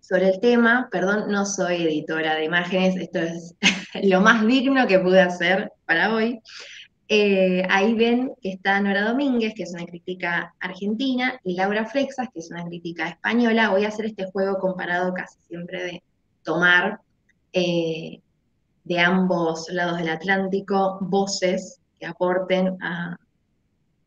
[SPEAKER 4] sobre el tema. Perdón, no soy editora de imágenes, esto es lo más digno que pude hacer para hoy. Ahí ven que está Nora Domínguez, que es una crítica argentina, y Laura Freixas, que es una crítica española. Voy a hacer este juego comparado casi siempre de tomar de ambos lados del Atlántico voces que aporten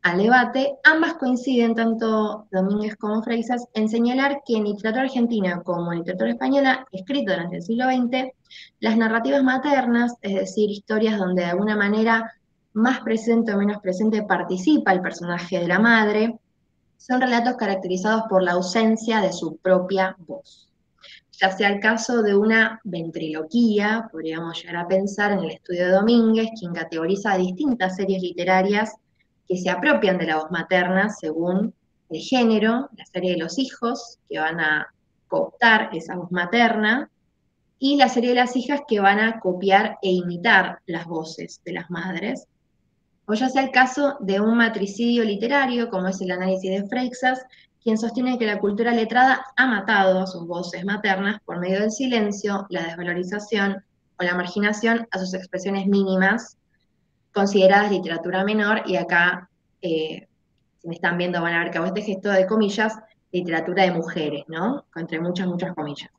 [SPEAKER 4] al debate. Ambas coinciden, tanto Domínguez como Freixas, en señalar que en literatura argentina como en literatura española, escrita durante el siglo XX, las narrativas maternas, es decir, historias donde de alguna manera más presente o menos presente participa el personaje de la madre, son relatos caracterizados por la ausencia de su propia voz. Ya sea el caso de una ventriloquía, podríamos llegar a pensar en el estudio de Domínguez, quien categoriza distintas series literarias que se apropian de la voz materna según el género, la serie de los hijos, que van a cooptar esa voz materna, y la serie de las hijas, que van a copiar e imitar las voces de las madres. O ya sea el caso de un matricidio literario, como es el análisis de Freixas, quien sostiene que la cultura letrada ha matado a sus voces maternas por medio del silencio, la desvalorización o la marginación a sus expresiones mínimas, consideradas literatura menor, y acá, si me están viendo van a ver que hago este gesto de comillas, literatura de mujeres, ¿no? Entre muchas, muchas comillas.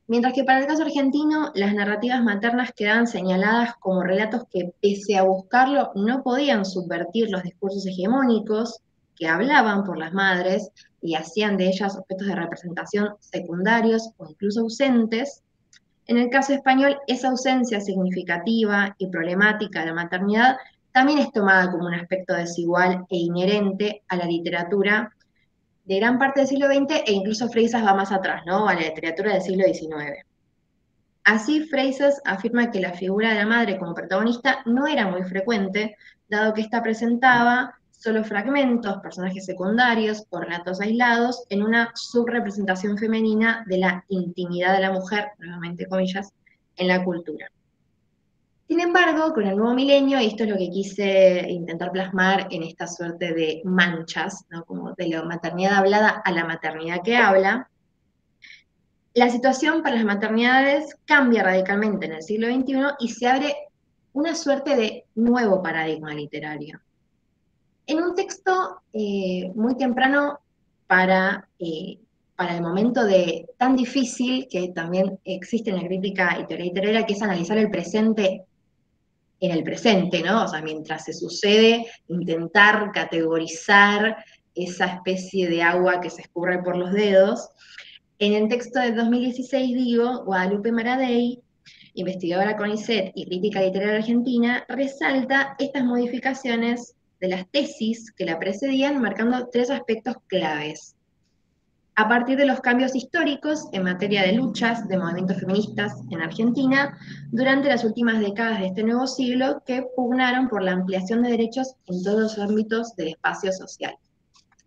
[SPEAKER 4] Mientras que para el caso argentino, las narrativas maternas quedaban señaladas como relatos que, pese a buscarlo, no podían subvertir los discursos hegemónicos que hablaban por las madres y hacían de ellas objetos de representación secundarios o incluso ausentes. En el caso español, esa ausencia significativa y problemática de la maternidad también es tomada como un aspecto desigual e inherente a la literatura de gran parte del siglo XX, e incluso Freixas va más atrás, ¿no? A la literatura del siglo XIX. Así, Freixas afirma que la figura de la madre como protagonista no era muy frecuente, dado que ésta presentaba solo fragmentos, personajes secundarios o relatos aislados en una subrepresentación femenina de la intimidad de la mujer, nuevamente comillas, en la cultura. Sin embargo, con el nuevo milenio, y esto es lo que quise intentar plasmar en esta suerte de manchas, ¿no? Como de la maternidad hablada a la maternidad que habla, la situación para las maternidades cambia radicalmente en el siglo XXI y se abre una suerte de nuevo paradigma literario. En un texto muy temprano para el momento tan difícil que también existe en la crítica y teoría literaria, que es analizar el presente en el presente, ¿no? O sea, mientras se sucede, intentar categorizar esa especie de agua que se escurre por los dedos. En el texto del 2016, digo, Guadalupe Maradei, investigadora CONICET y crítica literaria argentina, resalta estas modificaciones de las tesis que la precedían, marcando 3 aspectos claves. A partir de los cambios históricos en materia de luchas de movimientos feministas en Argentina, durante las últimas décadas de este nuevo siglo, que pugnaron por la ampliación de derechos en todos los ámbitos del espacio social.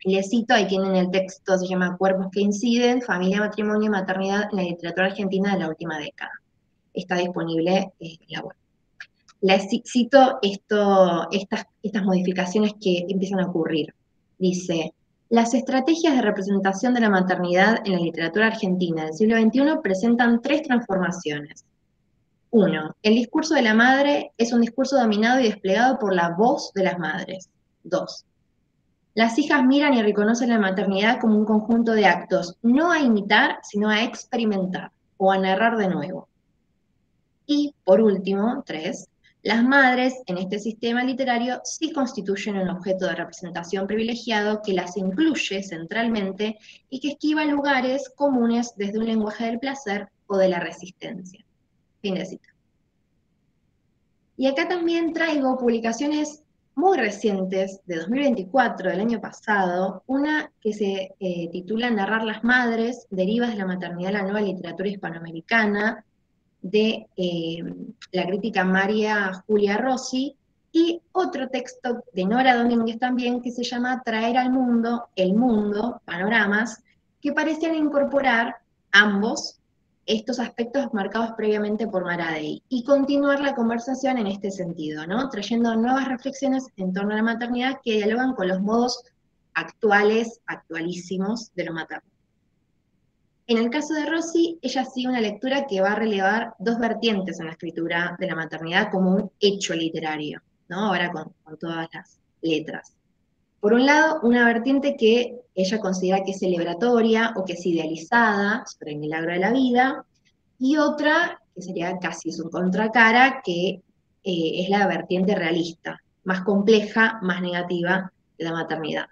[SPEAKER 4] Les cito, ahí tienen el texto, se llama Cuerpos que inciden, familia, matrimonio y maternidad en la literatura argentina de la última década. Está disponible en la web. Les cito estas modificaciones que empiezan a ocurrir. Dice, las estrategias de representación de la maternidad en la literatura argentina del siglo XXI presentan 3 transformaciones. 1. El discurso de la madre es un discurso dominado y desplegado por la voz de las madres. 2. Las hijas miran y reconocen la maternidad como un conjunto de actos, no a imitar, sino a experimentar o a narrar de nuevo. Y, por último, 3, las madres en este sistema literario sí constituyen un objeto de representación privilegiado que las incluye centralmente y que esquiva lugares comunes desde un lenguaje del placer o de la resistencia. Fin de cita. Y acá también traigo publicaciones muy recientes, de 2024, del año pasado, una que se titula Narrar las madres, derivas de la maternidad en la nueva literatura hispanoamericana, de la crítica María Julia Rossi, y otro texto de Nora Domínguez también, que se llama Traer al mundo, el mundo, panoramas, que parecían incorporar ambos estos aspectos marcados previamente por Maradei, y continuar la conversación en este sentido, ¿no? Trayendo nuevas reflexiones en torno a la maternidad que dialogan con los modos actuales, actualísimos de lo materno. En el caso de Rossi, ella sigue una lectura que va a relevar 2 vertientes en la escritura de la maternidad como un hecho literario, ¿no? Ahora con todas las letras. Por un lado, una vertiente que ella considera que es celebratoria o que es idealizada sobre el milagro de la vida, y otra, que sería casi su contracara, que es la vertiente realista, más compleja, más negativa de la maternidad.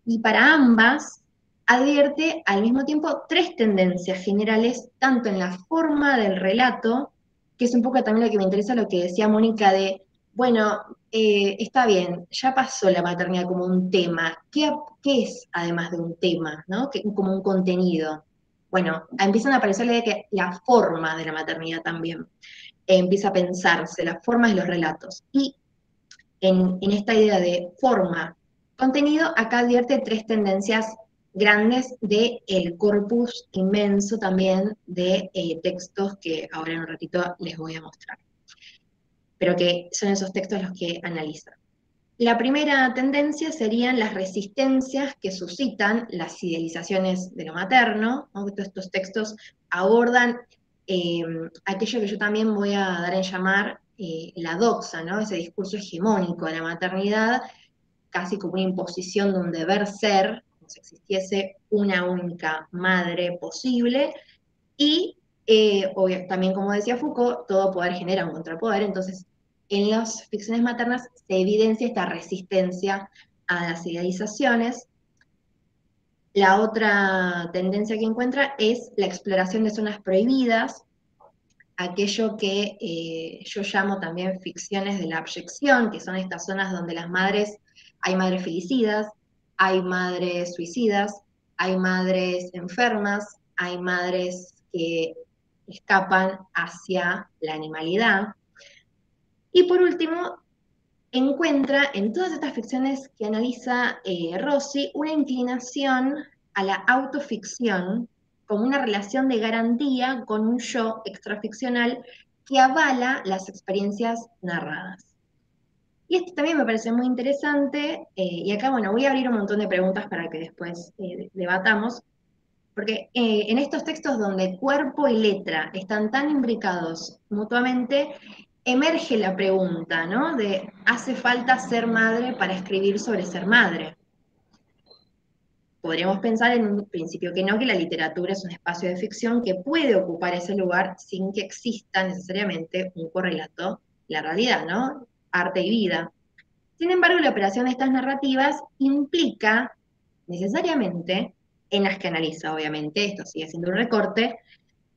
[SPEAKER 4] Y para ambas, advierte al mismo tiempo 3 tendencias generales, tanto en la forma del relato, que es un poco también lo que me interesa, lo que decía Mónica de, bueno, está bien, ya pasó la maternidad como un tema, ¿qué es además de un tema, ¿no? Como un contenido? Bueno, empiezan a aparecer la forma de la maternidad también, empieza a pensarse, las formas de los relatos. Y en esta idea de forma, contenido, acá advierte 3 tendencias grandes del corpus inmenso también de textos que ahora en un ratito les voy a mostrar, pero que son esos textos los que analizan. La primera tendencia serían las resistencias que suscitan las idealizaciones de lo materno, ¿no? Estos textos abordan aquello que yo también voy a dar en llamar la doxa, ¿no? Ese discurso hegemónico de la maternidad, casi como una imposición de un deber ser, como si existiese una única madre posible, y también, como decía Foucault, todo poder genera un contrapoder, entonces en las ficciones maternas se evidencia esta resistencia a las idealizaciones. La otra tendencia que encuentra es la exploración de zonas prohibidas, aquello que yo llamo también ficciones de la abyección, que son estas zonas donde hay madres felicidas, hay madres suicidas, hay madres enfermas, hay madres que escapan hacia la animalidad. Y por último, encuentra en todas estas ficciones que analiza Rossi una inclinación a la autoficción como una relación de garantía con un yo extraficcional que avala las experiencias narradas. Y esto también me parece muy interesante, y acá, bueno, voy a abrir un montón de preguntas para que después debatamos, porque en estos textos donde cuerpo y letra están tan imbricados mutuamente, emerge la pregunta, ¿no? De, ¿hace falta ser madre para escribir sobre ser madre? Podríamos pensar en un principio que no, que la literatura es un espacio de ficción que puede ocupar ese lugar sin que exista necesariamente un correlato la realidad, ¿no? Arte y vida. Sin embargo, la operación de estas narrativas implica necesariamente, en las que analiza, obviamente, esto sigue siendo un recorte,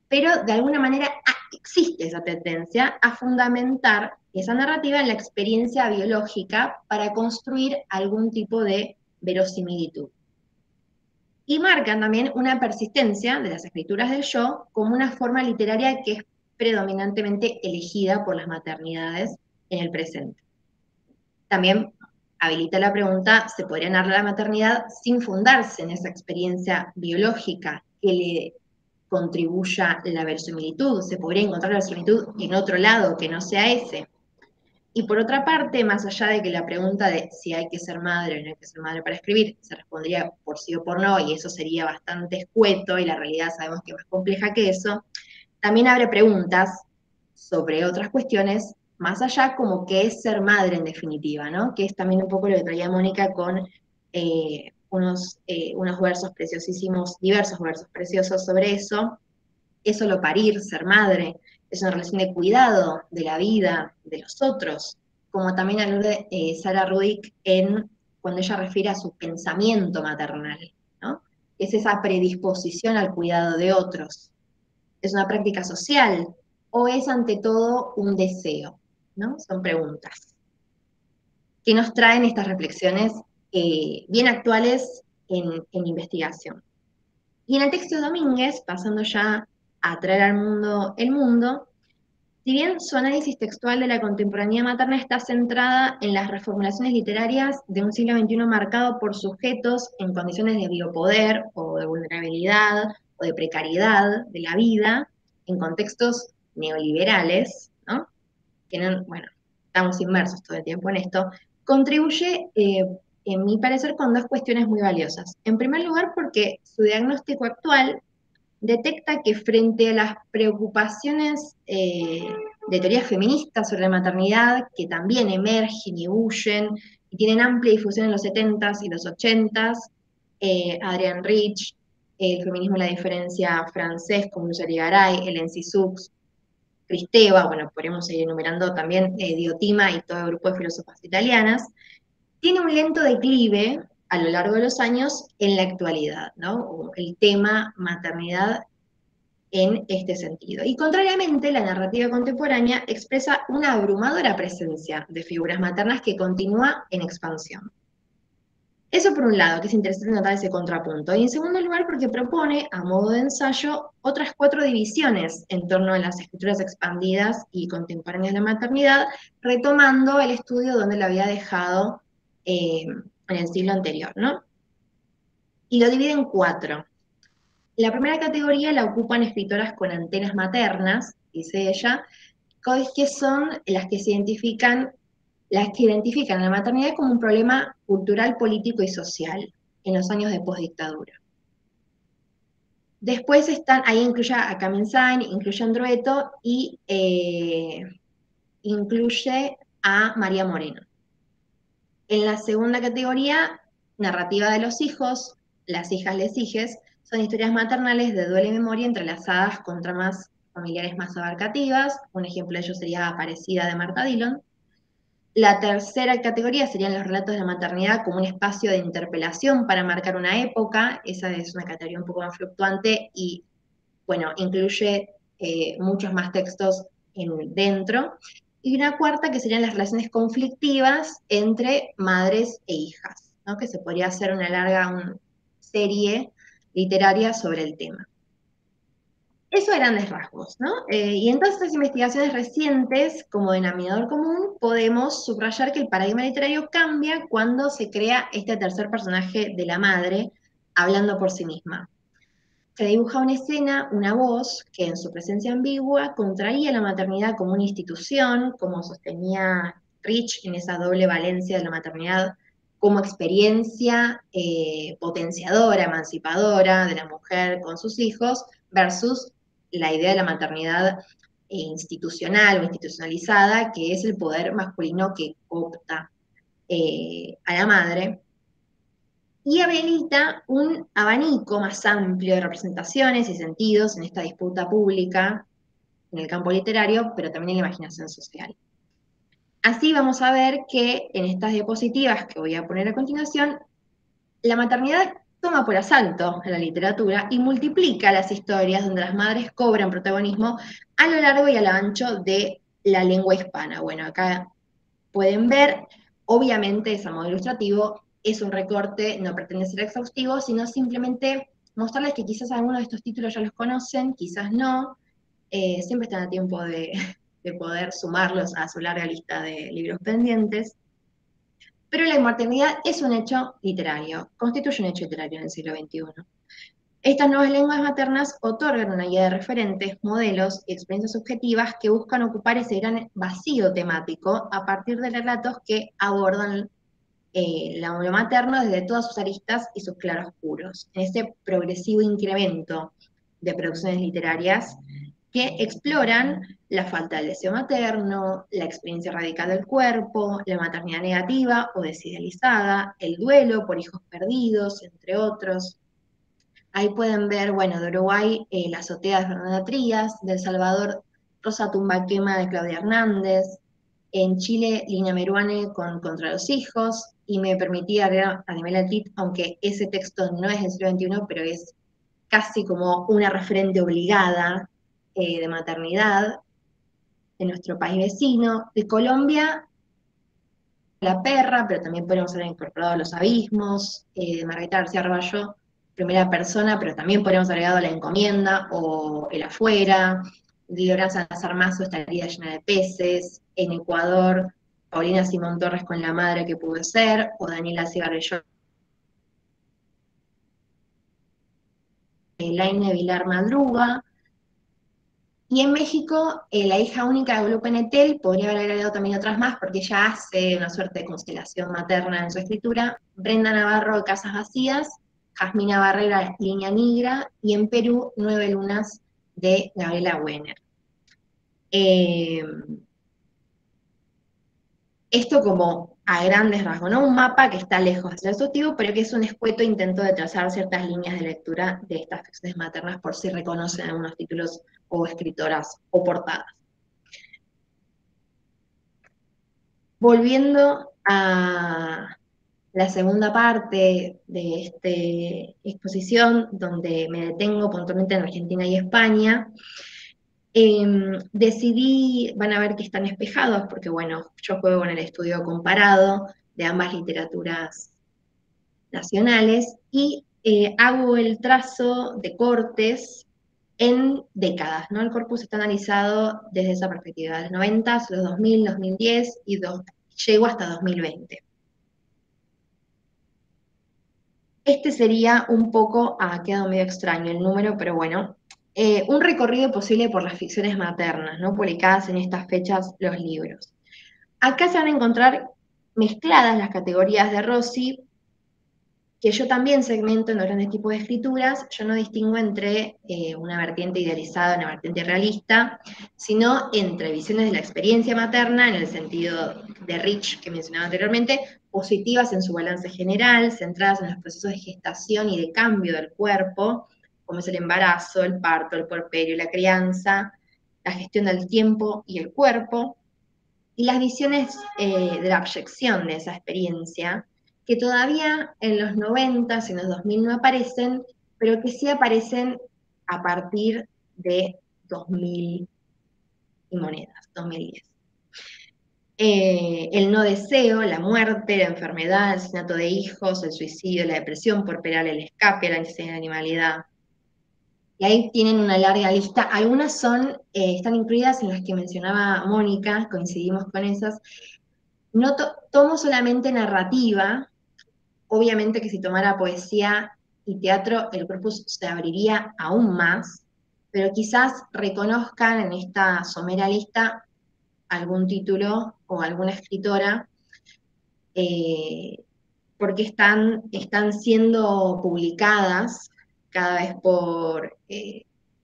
[SPEAKER 4] pero de alguna manera existe esa tendencia a fundamentar esa narrativa en la experiencia biológica para construir algún tipo de verosimilitud. Y marcan también una persistencia de las escrituras del yo como una forma literaria que es predominantemente elegida por las maternidades en el presente. También habilita la pregunta, ¿se podría narrar la maternidad sin fundarse en esa experiencia biológica que le contribuya la verosimilitud? ¿Se podría encontrar la verosimilitud en otro lado que no sea ese? Y por otra parte, más allá de que la pregunta de si hay que ser madre o no hay que ser madre para escribir, se respondería por sí o por no, y eso sería bastante escueto, y la realidad sabemos que es más compleja que eso, también abre preguntas sobre otras cuestiones, más allá como qué es ser madre en definitiva, ¿no? Que es también un poco lo que traía Mónica con unos versos preciosísimos, diversos versos preciosos sobre eso. Es solo parir, ser madre, es una relación de cuidado de la vida, de los otros, como también alude Sara Rudick cuando ella refiere a su pensamiento maternal, ¿no? Es esa predisposición al cuidado de otros. ¿Es una práctica social o es ante todo un deseo? ¿No? Son preguntas que nos traen estas reflexiones bien actuales en investigación. Y en el texto de Domínguez, pasando ya a traer al mundo el mundo, si bien su análisis textual de la contemporaneidad materna está centrada en las reformulaciones literarias de un siglo XXI marcado por sujetos en condiciones de biopoder o de vulnerabilidad o de precariedad de la vida, en contextos neoliberales, ¿no? Bueno, estamos inmersos todo el tiempo en esto, contribuye, en mi parecer, con dos cuestiones muy valiosas. En primer lugar, porque su diagnóstico actual detecta que frente a las preocupaciones de teorías feministas sobre la maternidad, que también emergen y huyen, y tienen amplia difusión en los 70s y los 80s, Adrienne Rich, el feminismo en la diferencia francés, con Lucia Garay, Hélène Cixous, Kristeva, bueno, podemos seguir enumerando también Diotima y todo el grupo de filósofas italianas, tiene un lento declive a lo largo de los años en la actualidad, ¿no? El tema maternidad en este sentido. Y contrariamente, la narrativa contemporánea expresa una abrumadora presencia de figuras maternas que continúa en expansión. Eso por un lado, que es interesante notar ese contrapunto. Y en segundo lugar, porque propone, a modo de ensayo, otras 4 divisiones en torno a las escrituras expandidas y contemporáneas de la maternidad, retomando el estudio donde lo había dejado en el siglo anterior, ¿no? Y lo divide en 4. La primera categoría la ocupan escritoras con antenas maternas, dice ella, que son las que identifican la maternidad como un problema cultural, político y social en los años de postdictadura. Después ahí incluye a Kamenzain, incluye a Andrueto y incluye a María Moreno. En la segunda categoría, narrativa de los hijos, las hijas, les hijes, son historias maternales de duelo y memoria entrelazadas con tramas familiares más abarcativas. Un ejemplo de ello sería Aparecida de Marta Dillon. La tercera categoría serían los relatos de la maternidad como un espacio de interpelación para marcar una época. Esa es una categoría un poco más fluctuante y, bueno, incluye muchos más textos dentro. Y una cuarta que serían las relaciones conflictivas entre madres e hijas, ¿no? Que se podría hacer una larga serie literaria sobre el tema. Eso a grandes rasgos, ¿no? Y en todas estas investigaciones recientes, como denominador común, podemos subrayar que el paradigma literario cambia cuando se crea este tercer personaje de la madre, hablando por sí misma. Se dibuja una escena, una voz, que en su presencia ambigua contraía la maternidad como una institución, como sostenía Rich en esa doble valencia de la maternidad, como experiencia potenciadora, emancipadora de la mujer con sus hijos, versus la idea de la maternidad institucional o institucionalizada, que es el poder masculino que opta a la madre, y habilita un abanico más amplio de representaciones y sentidos en esta disputa pública, en el campo literario, pero también en la imaginación social. Así vamos a ver que en estas diapositivas que voy a poner a continuación, la maternidad toma por asalto en la literatura y multiplica las historias donde las madres cobran protagonismo a lo largo y a lo ancho de la lengua hispana. Bueno, acá pueden ver, obviamente es a modo ilustrativo, es un recorte, no pretende ser exhaustivo, sino simplemente mostrarles que quizás algunos de estos títulos ya los conocen, quizás no, siempre están a tiempo de poder sumarlos a su larga lista de libros pendientes. Pero la inmortalidad es un hecho literario, constituye un hecho literario en el siglo XXI. Estas nuevas lenguas maternas otorgan una guía de referentes, modelos y experiencias subjetivas que buscan ocupar ese gran vacío temático a partir de relatos que abordan lo materno desde todas sus aristas y sus claroscuros, en ese progresivo incremento de producciones literarias que exploran la falta del deseo materno, la experiencia radical del cuerpo, la maternidad negativa o desidealizada, el duelo por hijos perdidos, entre otros. Ahí pueden ver, bueno, de Uruguay, La azotea de Fernanda Trías, de El Salvador, Rosa Tumbaquema de Claudia Hernández, en Chile, Lina Meruane con Contra los hijos, y me permití agregar a Animela Tit, aunque ese texto no es del siglo XXI, pero es casi como una referente obligada de maternidad en nuestro país vecino. De Colombia, La perra, pero también podemos haber incorporado Los abismos, de Margarita García Arballo, primera persona, pero también podríamos haber agregado La encomienda o El afuera. De Lorenzo Salazar Mazo, Esta herida llena de peces. En Ecuador, Paulina Simón Torres con La madre que pudo ser, o Daniela Cigarrillo, Laine Vilar Madruga. Y en México, La hija única de Guadalupe Nettel, podría haber agregado también otras más, porque ella hace una suerte de constelación materna en su escritura. Brenda Navarro de Casas Vacías, Jasmina Barrera, Línea Negra, y en Perú, 9 lunas de Gabriela Wenner. Esto como a grandes rasgos, ¿no? Un mapa que está lejos del exhaustivo, pero que es un escueto intento de trazar ciertas líneas de lectura de estas ficciones maternas por si reconocen algunos títulos o escritoras o portadas. Volviendo a la segunda parte de esta exposición, donde me detengo puntualmente en Argentina y España, decidí, van a ver que están espejados, porque bueno, yo juego en el estudio comparado de ambas literaturas nacionales, y hago el trazo de cortes en décadas, ¿no? El corpus está analizado desde esa perspectiva, de los 90, los 2000, 2010, y llego hasta 2020. Este sería un poco, ha quedado medio extraño el número, pero bueno, un recorrido posible por las ficciones maternas, ¿no? Publicadas en estas fechas los libros. Acá se van a encontrar mezcladas las categorías de Rossi, que yo también segmento en los grandes tipos de escrituras. Yo no distingo entre una vertiente idealizada y una vertiente realista, sino entre visiones de la experiencia materna, en el sentido de Rich que mencionaba anteriormente, positivas en su balance general, centradas en los procesos de gestación y de cambio del cuerpo, como es el embarazo, el parto, el puerperio y la crianza, la gestión del tiempo y el cuerpo, y las visiones de la abyección de esa experiencia, que todavía en los 90 y en los 2000 no aparecen, pero que sí aparecen a partir de 2000 y monedas, 2010. El no deseo, la muerte, la enfermedad, el asesinato de hijos, el suicidio, la depresión puerperal, el escape, la necesidad de animalidad. Y ahí tienen una larga lista. Algunas están incluidas en las que mencionaba Mónica, coincidimos con esas. No tomo solamente narrativa. Obviamente que si tomara poesía y teatro, el corpus se abriría aún más, pero quizás reconozcan en esta somera lista algún título o alguna escritora, porque están siendo publicadas cada vez por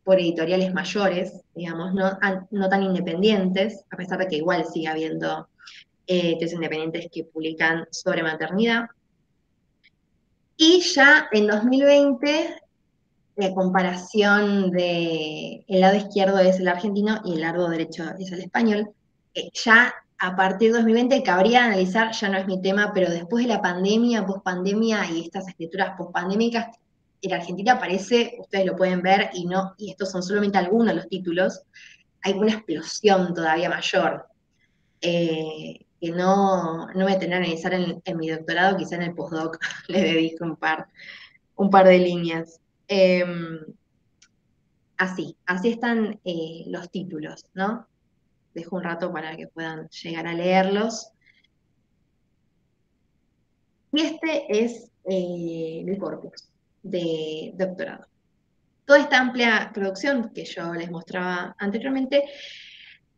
[SPEAKER 4] editoriales mayores, digamos, no tan independientes, a pesar de que igual sigue habiendo editoriales independientes que publican sobre maternidad. Y ya en 2020, la comparación de el lado izquierdo es el argentino y el lado derecho es el español, ya a partir de 2020 cabría analizar, ya no es mi tema, pero después de la pandemia, pospandemia y estas escrituras pospandémicas, en Argentina aparece, ustedes lo pueden ver, y estos son solamente algunos de los títulos, hay una explosión todavía mayor, que no me tendré a analizar en mi doctorado, quizá en el postdoc le dedico un par de líneas. Así están los títulos, ¿no? Dejo un rato para que puedan llegar a leerlos. Y este es mi corpus de doctorado. Toda esta amplia producción que yo les mostraba anteriormente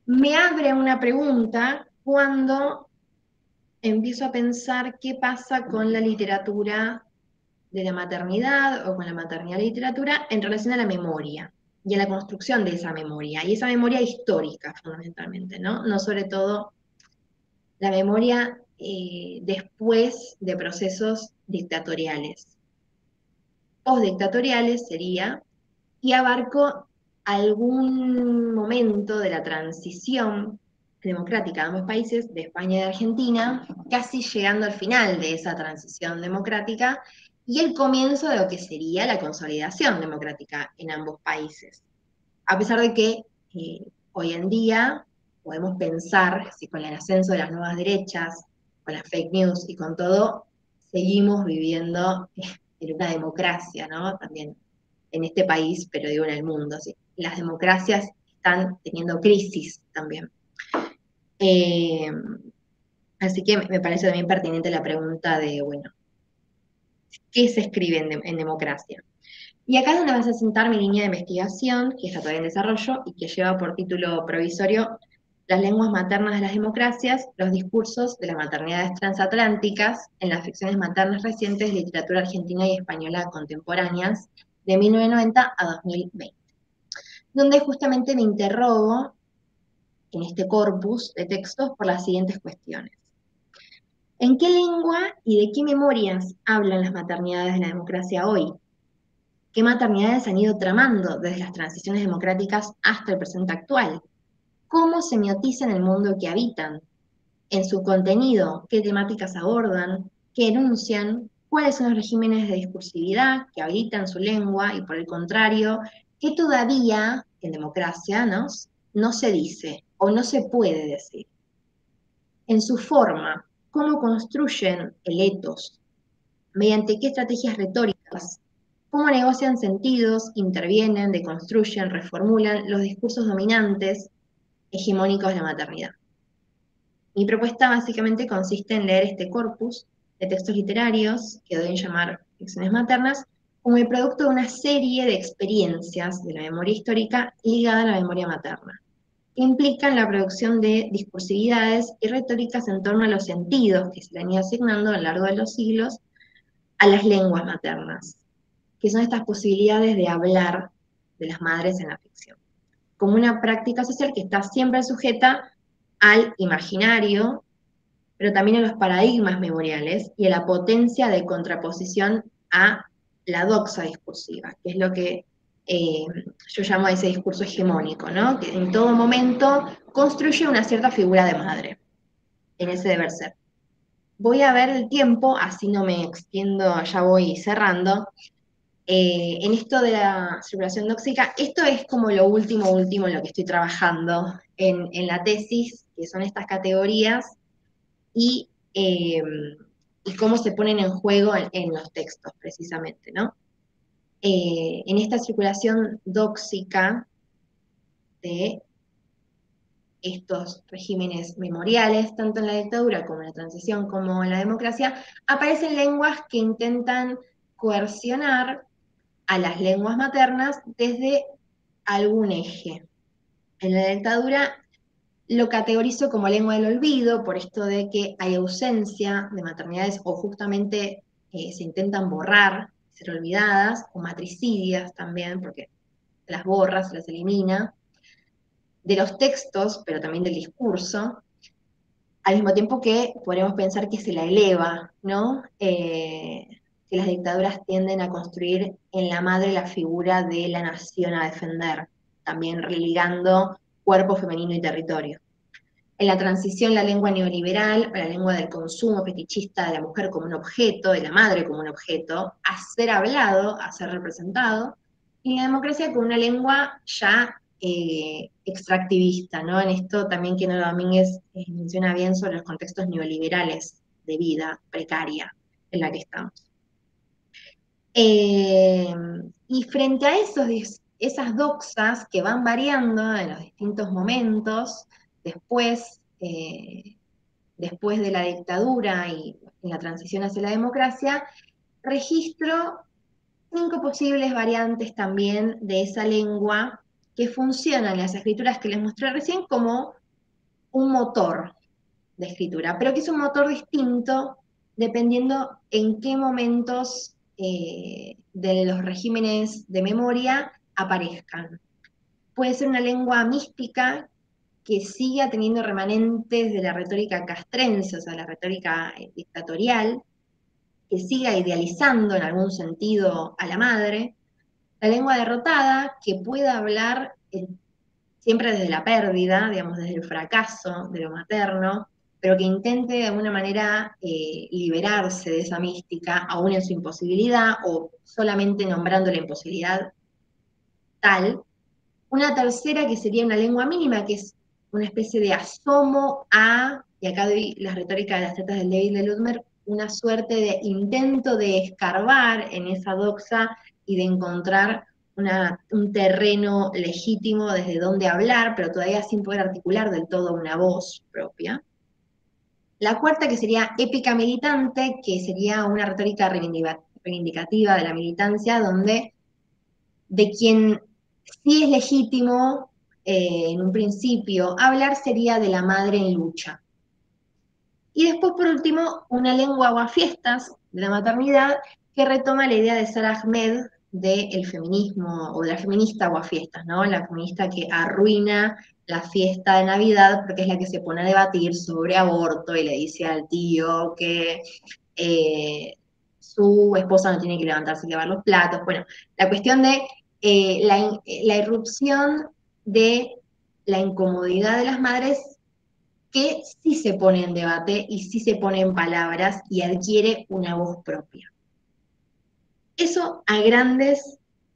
[SPEAKER 4] me abre una pregunta cuando empiezo a pensar qué pasa con la literatura de la maternidad o con la maternidad y literatura en relación a la memoria y a la construcción de esa memoria, y esa memoria histórica fundamentalmente, ¿no? No sobre todo la memoria después de procesos dictatoriales. Postdictatoriales sería, y abarco algún momento de la transición democrática de ambos países, de España y de Argentina, casi llegando al final de esa transición democrática, y el comienzo de lo que sería la consolidación democrática en ambos países. A pesar de que hoy en día podemos pensar, si con el ascenso de las nuevas derechas, con las fake news y con todo, seguimos viviendo en una democracia, ¿no? También en este país, pero digo en el mundo. ¿Sí? Las democracias están teniendo crisis también. Así que me parece también pertinente la pregunta de, bueno, ¿qué se escribe en democracia? Y acá es donde vas a sentar mi línea de investigación, que está todavía en desarrollo y que lleva por título provisorio Las lenguas maternas de las democracias, los discursos de las maternidades transatlánticas en las ficciones maternas recientes de literatura argentina y española contemporáneas, de 1990 a 2020, donde justamente me interrogo en este corpus de textos por las siguientes cuestiones. ¿En qué lengua y de qué memorias hablan las maternidades de la democracia hoy? ¿Qué maternidades han ido tramando desde las transiciones democráticas hasta el presente actual? ¿Cómo semiotizan el mundo que habitan? En su contenido, ¿qué temáticas abordan? ¿Qué enuncian? ¿Cuáles son los regímenes de discursividad que habilitan su lengua? Y por el contrario, ¿qué todavía en democracia no se dice o no se puede decir? En su forma, ¿cómo construyen el etos? ¿Mediante qué estrategias retóricas? ¿Cómo negocian sentidos, intervienen, deconstruyen, reformulan los discursos dominantes, hegemónicos de la maternidad? Mi propuesta básicamente consiste en leer este corpus de textos literarios, que doy en llamar ficciones maternas, como el producto de una serie de experiencias de la memoria histórica ligada a la memoria materna, que implican la producción de discursividades y retóricas en torno a los sentidos que se le han ido asignando a lo largo de los siglos a las lenguas maternas, que son estas posibilidades de hablar de las madres en la ficción, como una práctica social que está siempre sujeta al imaginario, pero también a los paradigmas memoriales y a la potencia de contraposición a la doxa discursiva, que es lo que yo llamo a ese discurso hegemónico, ¿no? Que en todo momento construye una cierta figura de madre, en ese deber ser. Voy a ver el tiempo, así no me extiendo, ya voy cerrando. En esto de la circulación tóxica, esto es como lo último en lo que estoy trabajando en la tesis, que son estas categorías, y cómo se ponen en juego en los textos, precisamente, ¿no? En esta circulación dóxica de estos regímenes memoriales, tanto en la dictadura como en la transición como en la democracia, aparecen lenguas que intentan coercionar a las lenguas maternas desde algún eje. En la dictadura lo categorizo como lengua del olvido, por esto de que hay ausencia de maternidades o justamente se intentan borrar, ser olvidadas, o matricidias también, porque se las borra, se las elimina, de los textos, pero también del discurso, al mismo tiempo que podemos pensar que se la eleva, ¿no? Que las dictaduras tienden a construir en la madre la figura de la nación a defender, también religando cuerpo femenino y territorio. En la transición, la lengua neoliberal, o la lengua del consumo fetichista de la mujer como un objeto, de la madre como un objeto, a ser hablado, a ser representado, y la democracia como una lengua ya extractivista, ¿no? En esto también Keno Domínguez menciona bien sobre los contextos neoliberales de vida precaria en la que estamos. Y frente a esas doxas que van variando en los distintos momentos, después de la dictadura y en la transición hacia la democracia, registro 5 posibles variantes también de esa lengua que funcionan en las escrituras que les mostré recién como un motor de escritura, pero que es un motor distinto dependiendo en qué momentos de los regímenes de memoria aparezcan. Puede ser una lengua mística que siga teniendo remanentes de la retórica castrense, o sea, la retórica dictatorial, que siga idealizando en algún sentido a la madre. La lengua derrotada, que pueda hablar siempre desde la pérdida, digamos, desde el fracaso de lo materno, pero que intente de alguna manera liberarse de esa mística, aún en su imposibilidad, o solamente nombrando la imposibilidad tal. Una tercera que sería una lengua mínima, que es una especie de asomo a, y acá doy la retórica de las tetas del David de Ludmer, una suerte de intento de escarbar en esa doxa y de encontrar un terreno legítimo desde donde hablar, pero todavía sin poder articular del todo una voz propia. La cuarta, que sería épica militante, que sería una retórica reivindicativa de la militancia, donde de quien sí es legítimo, en un principio, hablar sería de la madre en lucha. Y después, por último, una lengua aguafiestas de la maternidad que retoma la idea de Sara Ahmed del feminismo, o de la feminista aguafiestas, ¿no? La feminista que arruina la fiesta de Navidad porque es la que se pone a debatir sobre aborto y le dice al tío que su esposa no tiene que levantarse y lavar los platos. Bueno, la cuestión de la irrupción de la incomodidad de las madres que sí se pone en debate y sí se pone en palabras y adquiere una voz propia. Eso a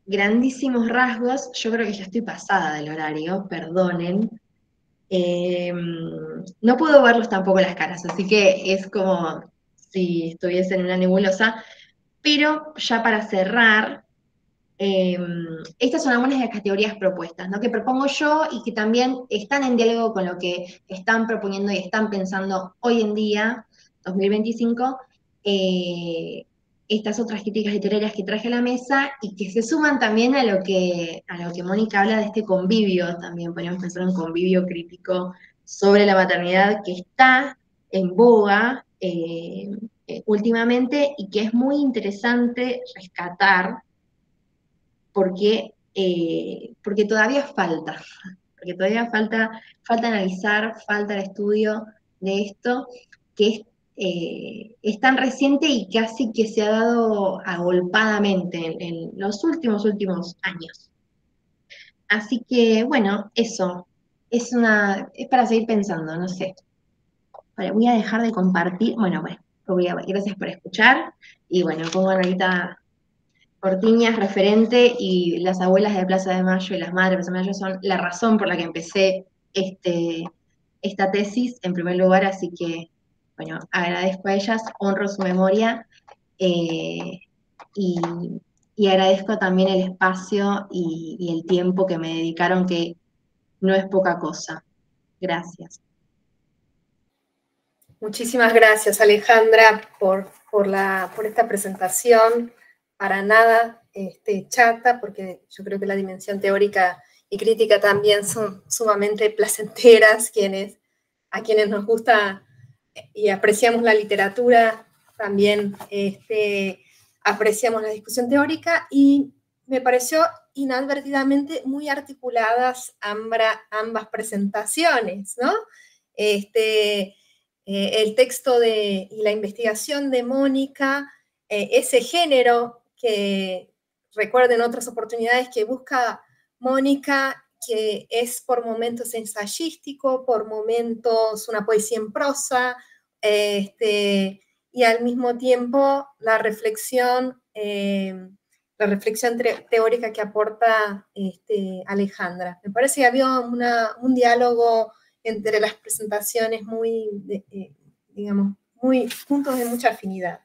[SPEAKER 4] grandísimos rasgos, yo creo que ya estoy pasada del horario, perdonen. No puedo verlos tampoco las caras, así que es como si estuviese en una nebulosa, pero ya para cerrar, estas son algunas de las categorías propuestas, ¿no? Que propongo yo y que también están en diálogo con lo que están proponiendo y están pensando hoy en día, 2025, estas otras críticas literarias que traje a la mesa y que se suman también a lo que Mónica habla de este convivio, también podríamos pensar en un convivio crítico sobre la maternidad que está en boga últimamente y que es muy interesante rescatar porque todavía falta, falta analizar, falta el estudio de esto, que es tan reciente y casi que se ha dado agolpadamente en los últimos años. Así que, bueno, eso, es para seguir pensando, no sé. Vale, voy a dejar de compartir, bueno, gracias por escuchar, y bueno, pongo ahorita Cortiñas, referente, y las abuelas de Plaza de Mayo y las madres de Plaza de Mayo son la razón por la que empecé esta tesis, en primer lugar, así que, bueno, agradezco a ellas, honro su memoria, y agradezco también el espacio y el tiempo que me dedicaron, que no es poca cosa. Gracias.
[SPEAKER 2] Muchísimas gracias, Alejandra, por esta presentación. Para nada chata, porque yo creo que la dimensión teórica y crítica también son sumamente placenteras, a quienes nos gusta y apreciamos la literatura, también apreciamos la discusión teórica, y me pareció inadvertidamente muy articuladas ambas presentaciones, ¿no? El texto y la investigación de Mónica, ese género que recuerden otras oportunidades que busca Mónica, que es por momentos ensayístico, por momentos una poesía en prosa, y al mismo tiempo la reflexión teórica que aporta Alejandra. Me parece que había un diálogo entre las presentaciones digamos, puntos de mucha afinidad.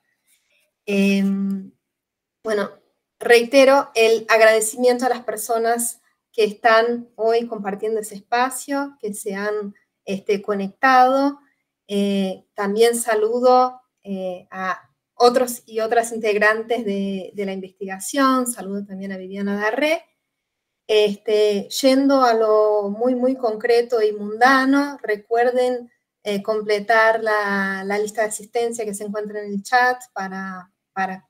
[SPEAKER 2] Bueno, reitero el agradecimiento a las personas que están hoy compartiendo ese espacio, que se han conectado. También saludo a otros y otras integrantes de la investigación, saludo también a Viviana Darré. Yendo a lo muy concreto y mundano, recuerden completar la lista de asistencia que se encuentra en el chat para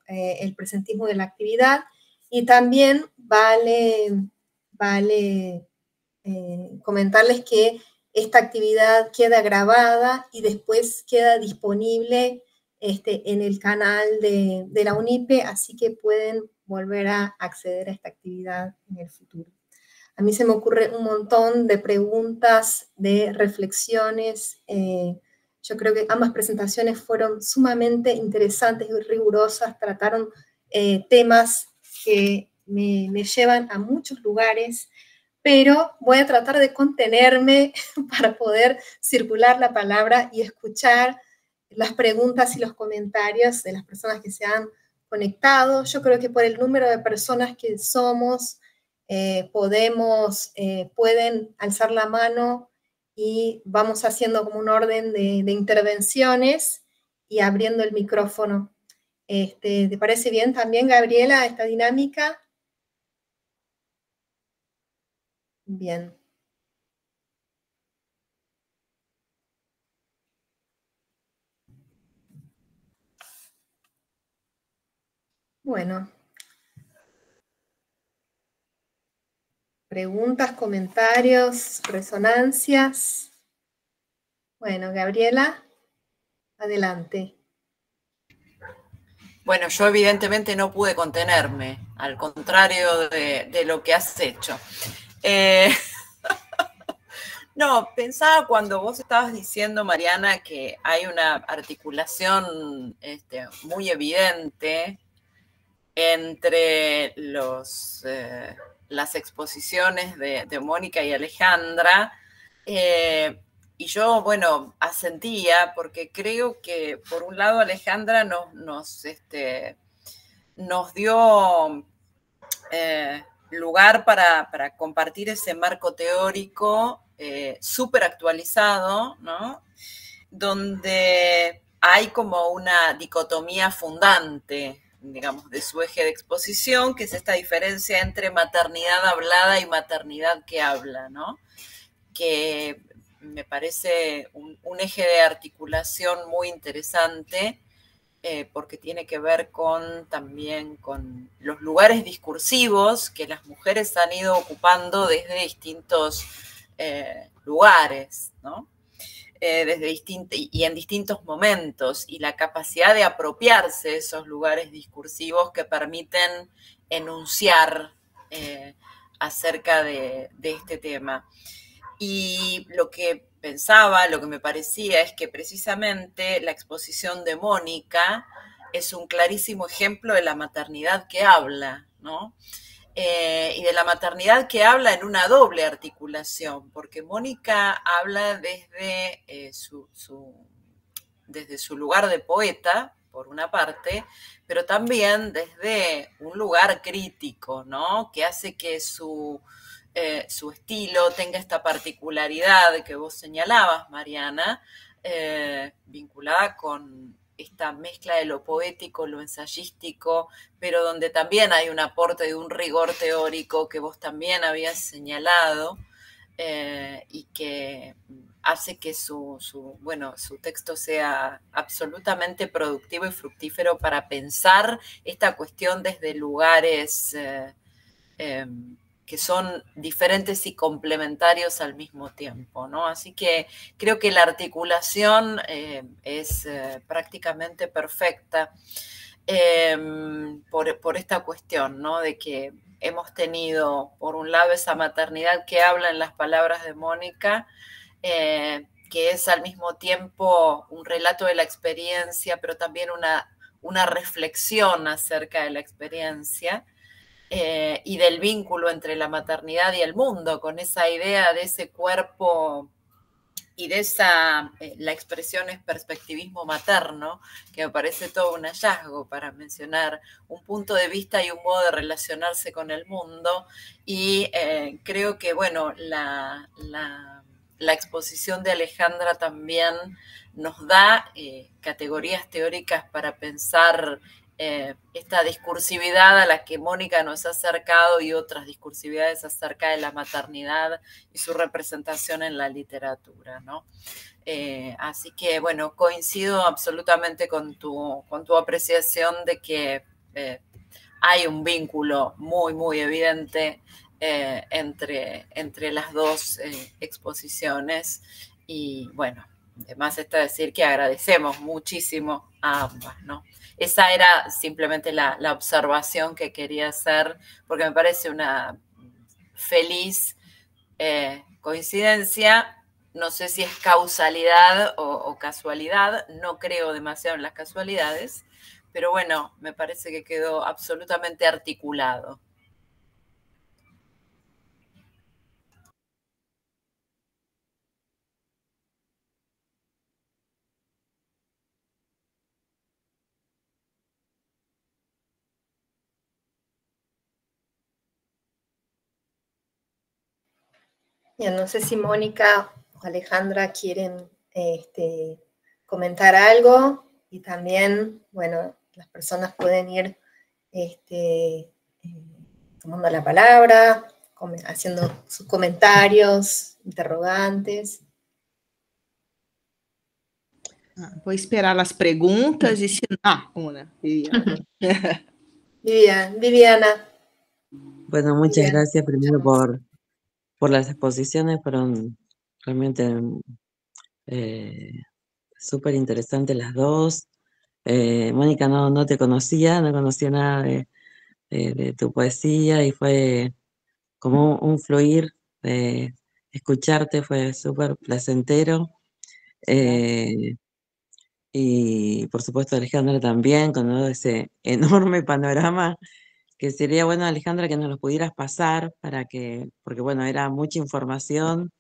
[SPEAKER 2] el presentismo de la actividad, y también vale comentarles que esta actividad queda grabada y después queda disponible en el canal de la UNIPE, así que pueden volver a acceder a esta actividad en el futuro. A mí se me ocurre un montón de preguntas, de reflexiones. Yo creo que ambas presentaciones fueron sumamente interesantes y rigurosas, trataron temas que me llevan a muchos lugares, pero voy a tratar de contenerme para poder circular la palabra y escuchar las preguntas y los comentarios de las personas que se han conectado. Yo creo que por el número de personas que somos, pueden alzar la mano y vamos haciendo como un orden de intervenciones y abriendo el micrófono. ¿Te parece bien también, Gabriela, esta dinámica? Bien. Bueno. Preguntas, comentarios, resonancias. Bueno, Gabriela, adelante.
[SPEAKER 1] Bueno, yo evidentemente no pude contenerme, al contrario de lo que has hecho. No, pensaba cuando vos estabas diciendo, Mariana, que hay una articulación muy evidente entre las exposiciones de Mónica y Alejandra, y yo, bueno, asentía, porque creo que, por un lado, Alejandra nos dio lugar para compartir ese marco teórico súper actualizado, ¿no? Donde hay como una dicotomía fundante, digamos, de su eje de exposición, que es esta diferencia entre maternidad hablada y maternidad que habla, ¿no? Que me parece un eje de articulación muy interesante, porque tiene que ver también con los lugares discursivos que las mujeres han ido ocupando desde distintos lugares, ¿no? Y en distintos momentos, y la capacidad de apropiarse de esos lugares discursivos que permiten enunciar acerca de este tema. Y lo que pensaba, lo que me parecía es que precisamente la exposición de Mónica es un clarísimo ejemplo de la maternidad que habla, ¿no? Y de la maternidad que habla en una doble articulación, porque Mónica habla desde su lugar de poeta, por una parte, pero también desde un lugar crítico, ¿no? Que hace que su estilo tenga esta particularidad que vos señalabas, Mariana, vinculada con esta mezcla de lo poético, lo ensayístico, pero donde también hay un aporte de un rigor teórico que vos también habías señalado, y que hace que su texto sea absolutamente productivo y fructífero para pensar esta cuestión desde lugares que son diferentes y complementarios al mismo tiempo, ¿no? Así que creo que la articulación es prácticamente perfecta, por esta cuestión, ¿no? De que hemos tenido, por un lado, esa maternidad que habla en las palabras de Mónica, que es al mismo tiempo un relato de la experiencia, pero también una reflexión acerca de la experiencia, y del vínculo entre la maternidad y el mundo, con esa idea de ese cuerpo y de esa, la expresión es perspectivismo materno, que me parece todo un hallazgo para mencionar un punto de vista y un modo de relacionarse con el mundo. Y creo que, bueno, la exposición de Alejandra también nos da categorías teóricas para pensar esta discursividad a la que Mónica nos ha acercado y otras discursividades acerca de la maternidad y su representación en la literatura, ¿no? Así que, bueno, coincido absolutamente con tu apreciación de que hay un vínculo muy, muy evidente entre las dos exposiciones. Y, bueno, además está decir que agradecemos muchísimo a ambas, ¿no? Esa era simplemente la observación que quería hacer, porque me parece una feliz coincidencia. No sé si es causalidad o casualidad, no creo demasiado en las casualidades, pero bueno, me parece que quedó absolutamente articulado.
[SPEAKER 2] Ya no sé si Mónica o Alejandra quieren comentar algo, y también, bueno, las personas pueden ir tomando la palabra, haciendo sus comentarios, interrogantes.
[SPEAKER 3] Vou esperar as perguntas e se... Una, Viviana.
[SPEAKER 2] Viviana.
[SPEAKER 5] Bueno, muchas gracias primero por las exposiciones, fueron realmente súper interesantes las dos. Mónica, no te conocía, no conocía nada de tu poesía y fue como un fluir de escucharte, fue súper placentero. Y por supuesto Alejandra también, con todo ese enorme panorama, que sería bueno, Alejandra, que nos lo pudieras pasar porque bueno, era mucha información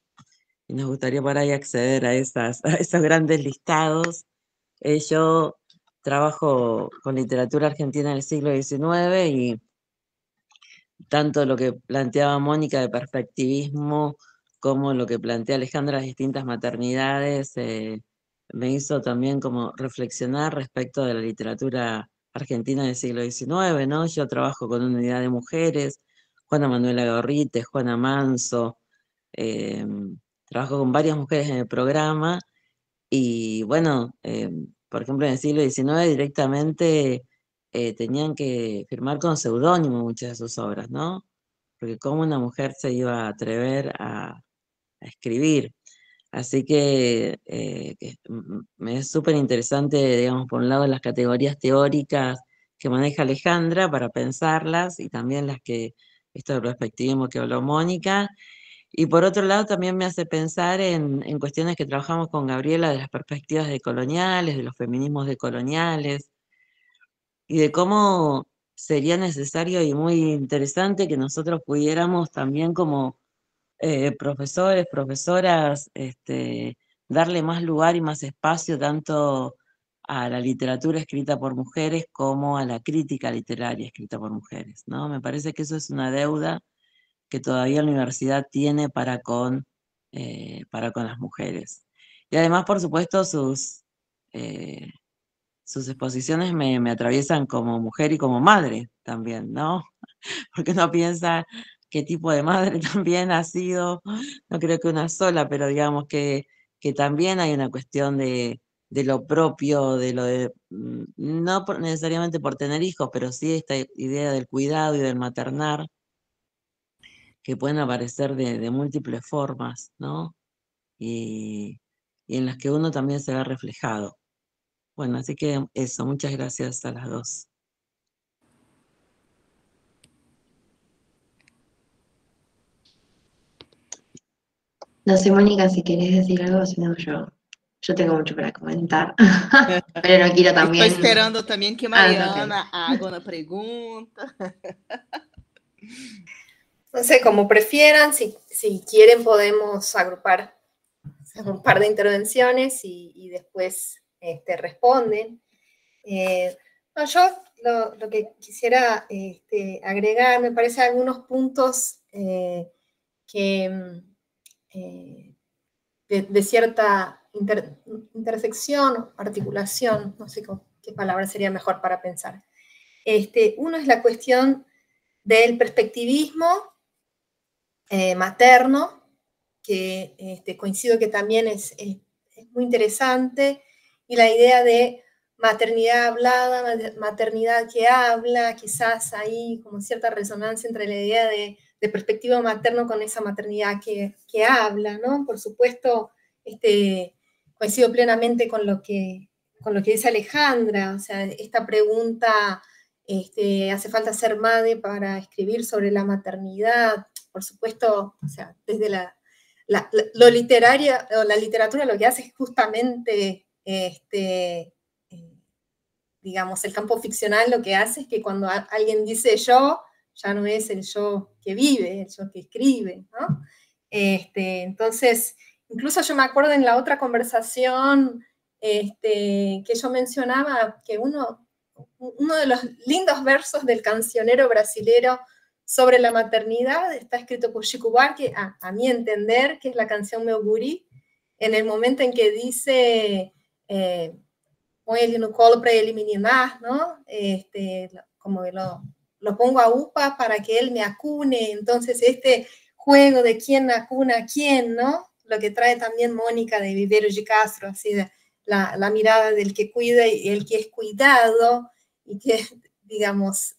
[SPEAKER 5] y nos gustaría por ahí acceder a esos grandes listados. Yo trabajo con literatura argentina del siglo XIX y tanto lo que planteaba Mónica de perspectivismo como lo que plantea Alejandra, las distintas maternidades, me hizo también como reflexionar respecto de la literatura argentina del siglo XIX, ¿no? Yo trabajo con una unidad de mujeres, Juana Manuela Gorrite, Juana Manso, trabajo con varias mujeres en el programa y bueno, por ejemplo, en el siglo XIX directamente tenían que firmar con seudónimo muchas de sus obras, ¿no? Porque cómo una mujer se iba a atrever a escribir. Así que me es súper interesante, digamos, por un lado las categorías teóricas que maneja Alejandra para pensarlas y también esto del perspectivismo que habló Mónica. Y por otro lado también me hace pensar en cuestiones que trabajamos con Gabriela de las perspectivas decoloniales, de los feminismos decoloniales, y de cómo sería necesario y muy interesante que nosotros pudiéramos también como profesores, profesoras, darle más lugar y más espacio tanto a la literatura escrita por mujeres como a la crítica literaria escrita por mujeres, ¿no? Me parece que eso es una deuda que todavía la universidad tiene para con las mujeres. Y además, por supuesto, eh, sus exposiciones me atraviesan como mujer y como madre también, ¿no? Porque uno piensa qué tipo de madre también ha sido, no creo que una sola, pero digamos que también hay una cuestión de lo propio, no necesariamente por tener hijos, pero sí esta idea del cuidado y del maternar, que pueden aparecer de múltiples formas, ¿no? Y en las que uno también se ve reflejado. Bueno, así que eso, muchas gracias a las dos.
[SPEAKER 4] No sé, Mónica, si querés decir algo, si no, yo tengo mucho para comentar, pero no quiero
[SPEAKER 3] Estou
[SPEAKER 4] también...
[SPEAKER 3] esperando também que
[SPEAKER 4] Ah,
[SPEAKER 3] Mariana haga uma pergunta.
[SPEAKER 2] No sé, como prefieran, si quieren podemos agrupar un par de intervenciones y después responden. No, yo lo que quisiera agregar, me parece algunos puntos que de cierta intersección, articulación, no sé qué palabra sería mejor para pensar. Uno es la cuestión del perspectivismo materno, que coincido que también es muy interesante, y la idea de maternidad hablada, maternidad que habla, quizás ahí como cierta resonancia entre la idea de perspectiva materno con esa maternidad que habla, ¿no? Por supuesto, coincido plenamente con lo que dice Alejandra, o sea, esta pregunta, ¿hace falta ser madre para escribir sobre la maternidad? Por supuesto, o sea, desde lo literario, o la literatura lo que hace es justamente, digamos, el campo ficcional lo que hace es que cuando alguien dice yo, ya no es el yo que vive, el yo que escribe, ¿no? Entonces, incluso yo me acuerdo en la otra conversación que yo mencionaba que uno de los lindos versos del cancionero brasilero sobre la maternidad está escrito por Chico Buarque, a mi entender, que es la canción Meu Guri, en el momento en que dice, põe ele no colo para ele meninar, ¿no? Como lo pongo a UPA para que él me acune, entonces este juego de quién acuna a quién, ¿no? Lo que trae también Mónica de Viveros de Castro, así de la mirada del que cuida y el que es cuidado, y que, digamos,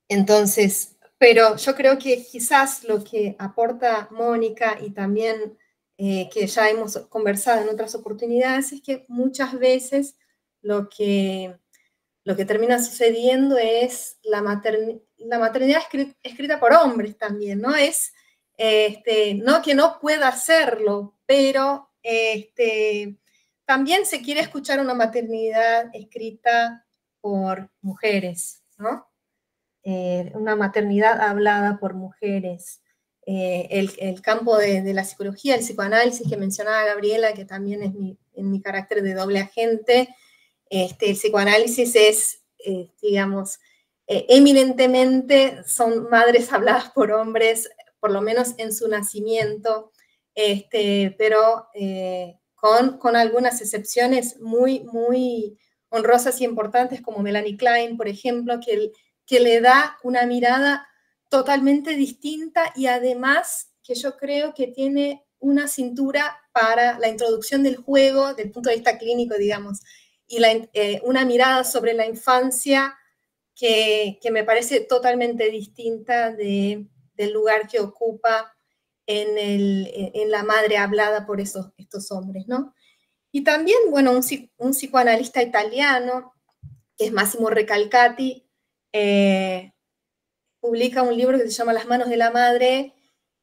[SPEAKER 2] entonces, pero yo creo que quizás lo que aporta Mónica y también que ya hemos conversado en otras oportunidades es que muchas veces lo que termina sucediendo es la maternidad escrita por hombres también, ¿no? Es, no que no pueda hacerlo, pero también se quiere escuchar una maternidad escrita por mujeres, ¿no? Una maternidad hablada por mujeres. El campo de la psicología, el psicoanálisis que mencionaba Gabriela, que también es en mi carácter de doble agente, el psicoanálisis es, digamos, eminentemente son madres habladas por hombres, por lo menos en su nacimiento, pero con algunas excepciones muy, muy honrosas y importantes, como Melanie Klein, por ejemplo, que le da una mirada totalmente distinta y además que yo creo que tiene una cintura para la introducción del juego, desde el punto de vista clínico, digamos, y una mirada sobre la infancia que me parece totalmente distinta del lugar que ocupa en la madre hablada por estos hombres, ¿no? Y también, bueno, un psicoanalista italiano, que es Massimo Recalcati, publica un libro que se llama Las manos de la madre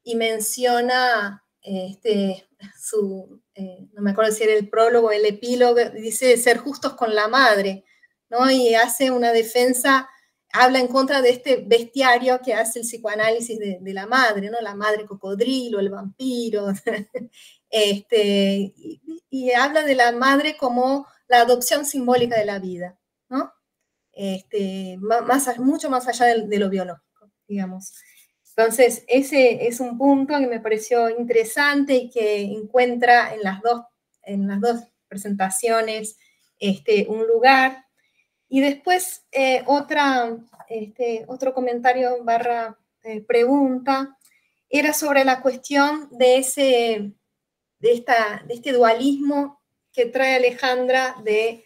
[SPEAKER 2] y menciona no me acuerdo si era el prólogo o el epílogo, dice ser justos con la madre, ¿no? Y hace una defensa, habla en contra de este bestiario que hace el psicoanálisis de la madre, ¿no? La madre cocodrilo, el vampiro, y habla de la madre como la adopción simbólica de la vida, ¿no? Mucho más allá de lo biológico, digamos. Entonces, ese es un punto que me pareció interesante y que encuentra en las dos presentaciones un lugar. Y después, otro comentario barra pregunta era sobre la cuestión de este dualismo que trae Alejandra de,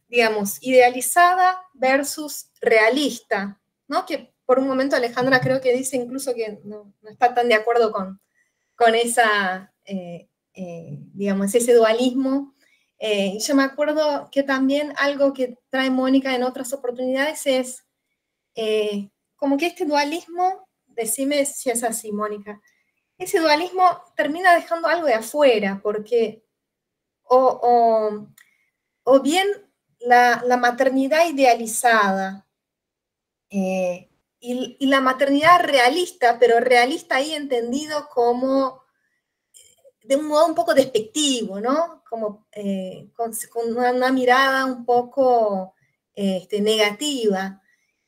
[SPEAKER 2] digamos, idealizada versus realista, ¿no? Que por un momento Alejandra creo que dice incluso que no está tan de acuerdo con esa, digamos, ese dualismo. Y yo me acuerdo que también algo que trae Mónica en otras oportunidades es como que este dualismo decime si es así, Mónica, ese dualismo termina dejando algo de afuera, porque o bien la maternidad idealizada y la maternidad realista, pero realista ahí entendido como de un modo un poco despectivo, ¿no? Como con una mirada un poco negativa.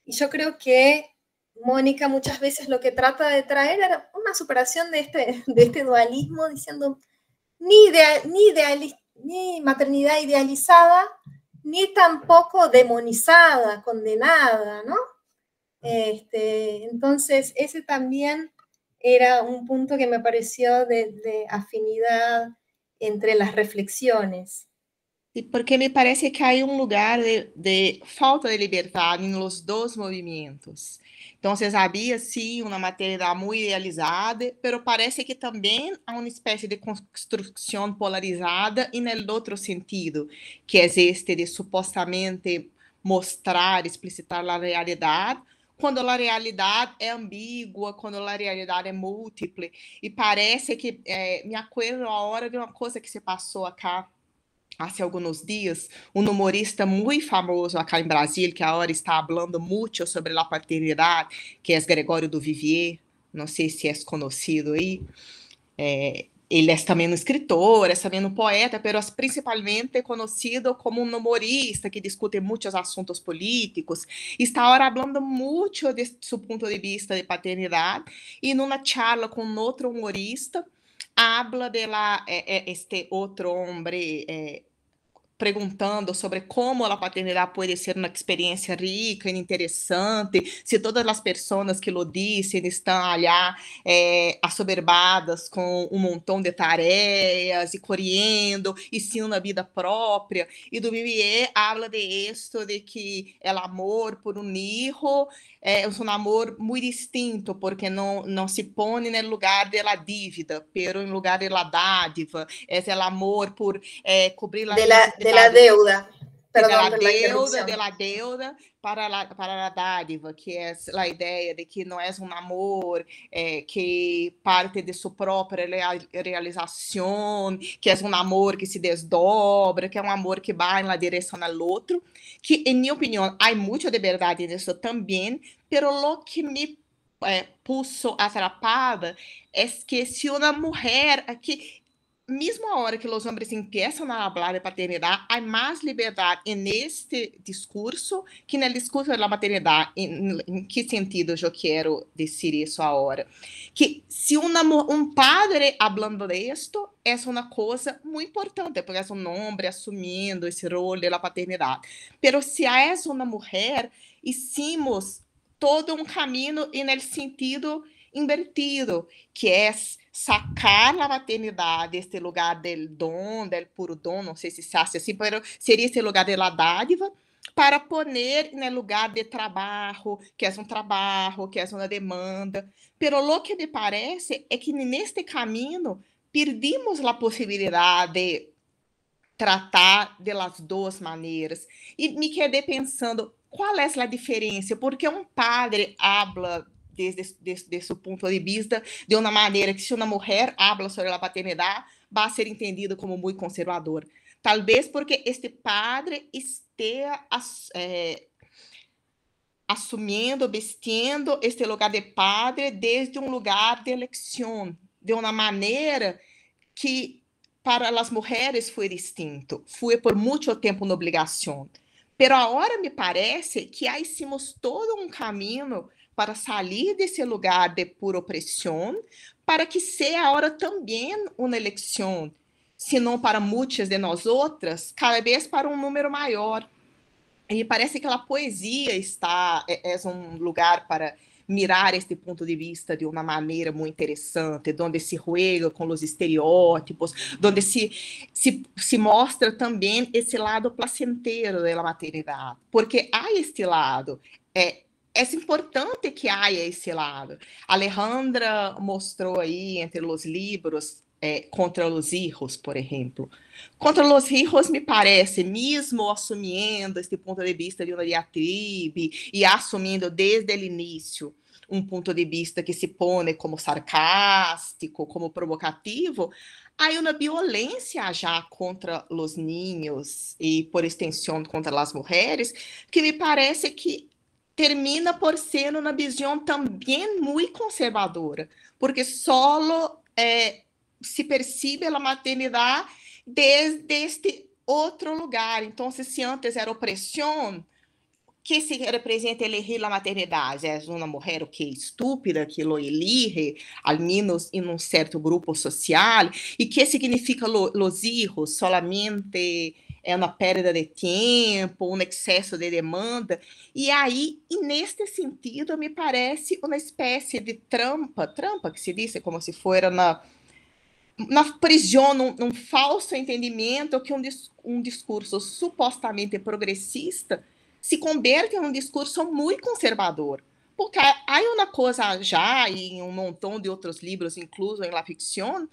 [SPEAKER 2] Y yo creo que Mónica muchas veces lo que trata de traer era una superación de este dualismo, diciendo ni maternidad idealizada, ni tampoco demonizada, condenada, ¿no? Entonces, ese también era un punto que me pareció de afinidad entre las reflexiones.
[SPEAKER 3] E porque me parece que há lugar de falta de liberdade nos dois movimentos. Então, havia, sim, uma maternidade muito idealizada, mas parece que também há uma espécie de construção polarizada e no outro sentido, que é este de supostamente mostrar, explicitar a realidade, quando a realidade é ambígua, quando a realidade é múltipla. E parece que, me acordo a hora de uma coisa que se passou acá, há alguns dias, um humorista muito famoso acá em Brasília, que agora está falando muito sobre a paternidade, que é Gregório do Vivier, não sei se é conhecido aí. Ele é também um escritor, é também um poeta, mas principalmente conhecido como um humorista que discute muitos assuntos políticos. Está agora falando muito de seu ponto de vista de paternidade, e numa charla com outro humorista, habla de este outro homem perguntando sobre como a paternidade pode ser uma experiência rica e interessante, se todas as pessoas que lo dizem estão allá assoberbadas com um montão de tarefas e correndo, e sim uma vida própria. E do Vivier habla de esto, de que o amor por um hijo é um amor muito distinto, porque não se põe no lugar da dívida, pero em lugar da dádiva. É o amor por cobrir
[SPEAKER 2] de la deuda. Perdón,
[SPEAKER 3] de la deuda para a dádiva, que é a ideia de que não é um amor que parte de sua própria realização, que é um amor que se desdobra, que é um amor que vai na direção ao outro, que, em minha opinião, há muito de verdade nisso também, pero lo que me puso atrapada é que se uma mulher aqui, mesmo a hora que os homens começam a falar de paternidade, há mais liberdade neste discurso que no discurso da maternidade. Em que sentido eu quero dizer isso agora? Que se um padre falando disto, é uma coisa muito importante, porque é um homem assumindo esse rol da paternidade. Mas se é uma mulher, hicimos todo um caminho no sentido invertido, que é sacar a maternidade deste lugar del dom, del puro dom, não sei se se acha assim, mas seria esse lugar de la dádiva, para poner no lugar de trabalho, que é um trabalho, que é uma demanda. Pero lo que me parece é que neste caminho perdimos a possibilidade de tratar de las duas maneiras. E me quedei pensando, qual é a diferença? Porque um padre habla desde seu ponto de vista, de uma maneira que se uma mulher habla sobre a paternidade, vai ser entendido como muito conservador. Talvez porque este padre esteja assumindo, vestindo este lugar de padre desde um lugar de eleição, de uma maneira que para as mulheres foi distinto, foi por muito tempo uma obrigação. Pero agora me parece que aí hicimos todo um caminho para sair desse lugar de pura opressão, para que seja agora também uma eleição, se não para muitas de nós outras, cada vez para um número maior. E parece que a poesia é um lugar para mirar este ponto de vista de uma maneira muito interessante, onde se juega com os estereótipos, onde se mostra também esse lado placenteiro da maternidade, porque há este lado, é importante que haja esse lado. Alejandra mostrou aí entre os livros contra os hijos, por exemplo. Contra os hijos, me parece, mesmo assumindo este ponto de vista de uma diatribe e assumindo desde o início um ponto de vista que se põe como sarcástico, como provocativo, há uma violência já contra os niños e, por extensão, contra as mulheres, que me parece que termina por ser uma visão também muito conservadora, porque só se percebe a maternidade desde este outro lugar. Então, se antes era opressão, que se representa elegir a maternidade? É uma mulher que é estúpida, que lo elige, al menos em um certo grupo social, e que significa los hijos? Solamente é uma perda de tempo, um excesso de demanda. E aí, e neste sentido, me parece uma espécie de trampa que se diz como se fosse na prisão, num falso entendimento que um discurso supostamente progressista se converte em um discurso muito conservador. Porque há uma coisa já, e um montão de outros livros, incluso em La Ficción,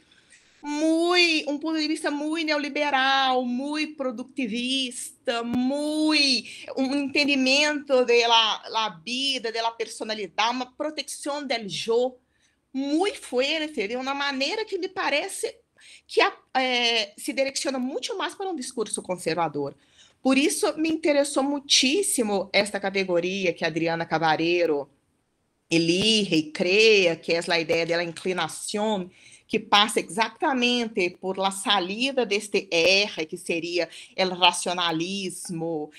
[SPEAKER 3] um ponto de vista muito neoliberal, muito produtivista, um entendimento da vida, da personalidade, uma proteção do eu muito forte, de uma maneira que me parece que se direciona muito mais para um discurso conservador. Por isso, me interessou muitíssimo esta categoria que a Adriana Cavalheiro elige e cria, que é a ideia da inclinação, que passa exatamente por la salida deste R, que seria o racionalismo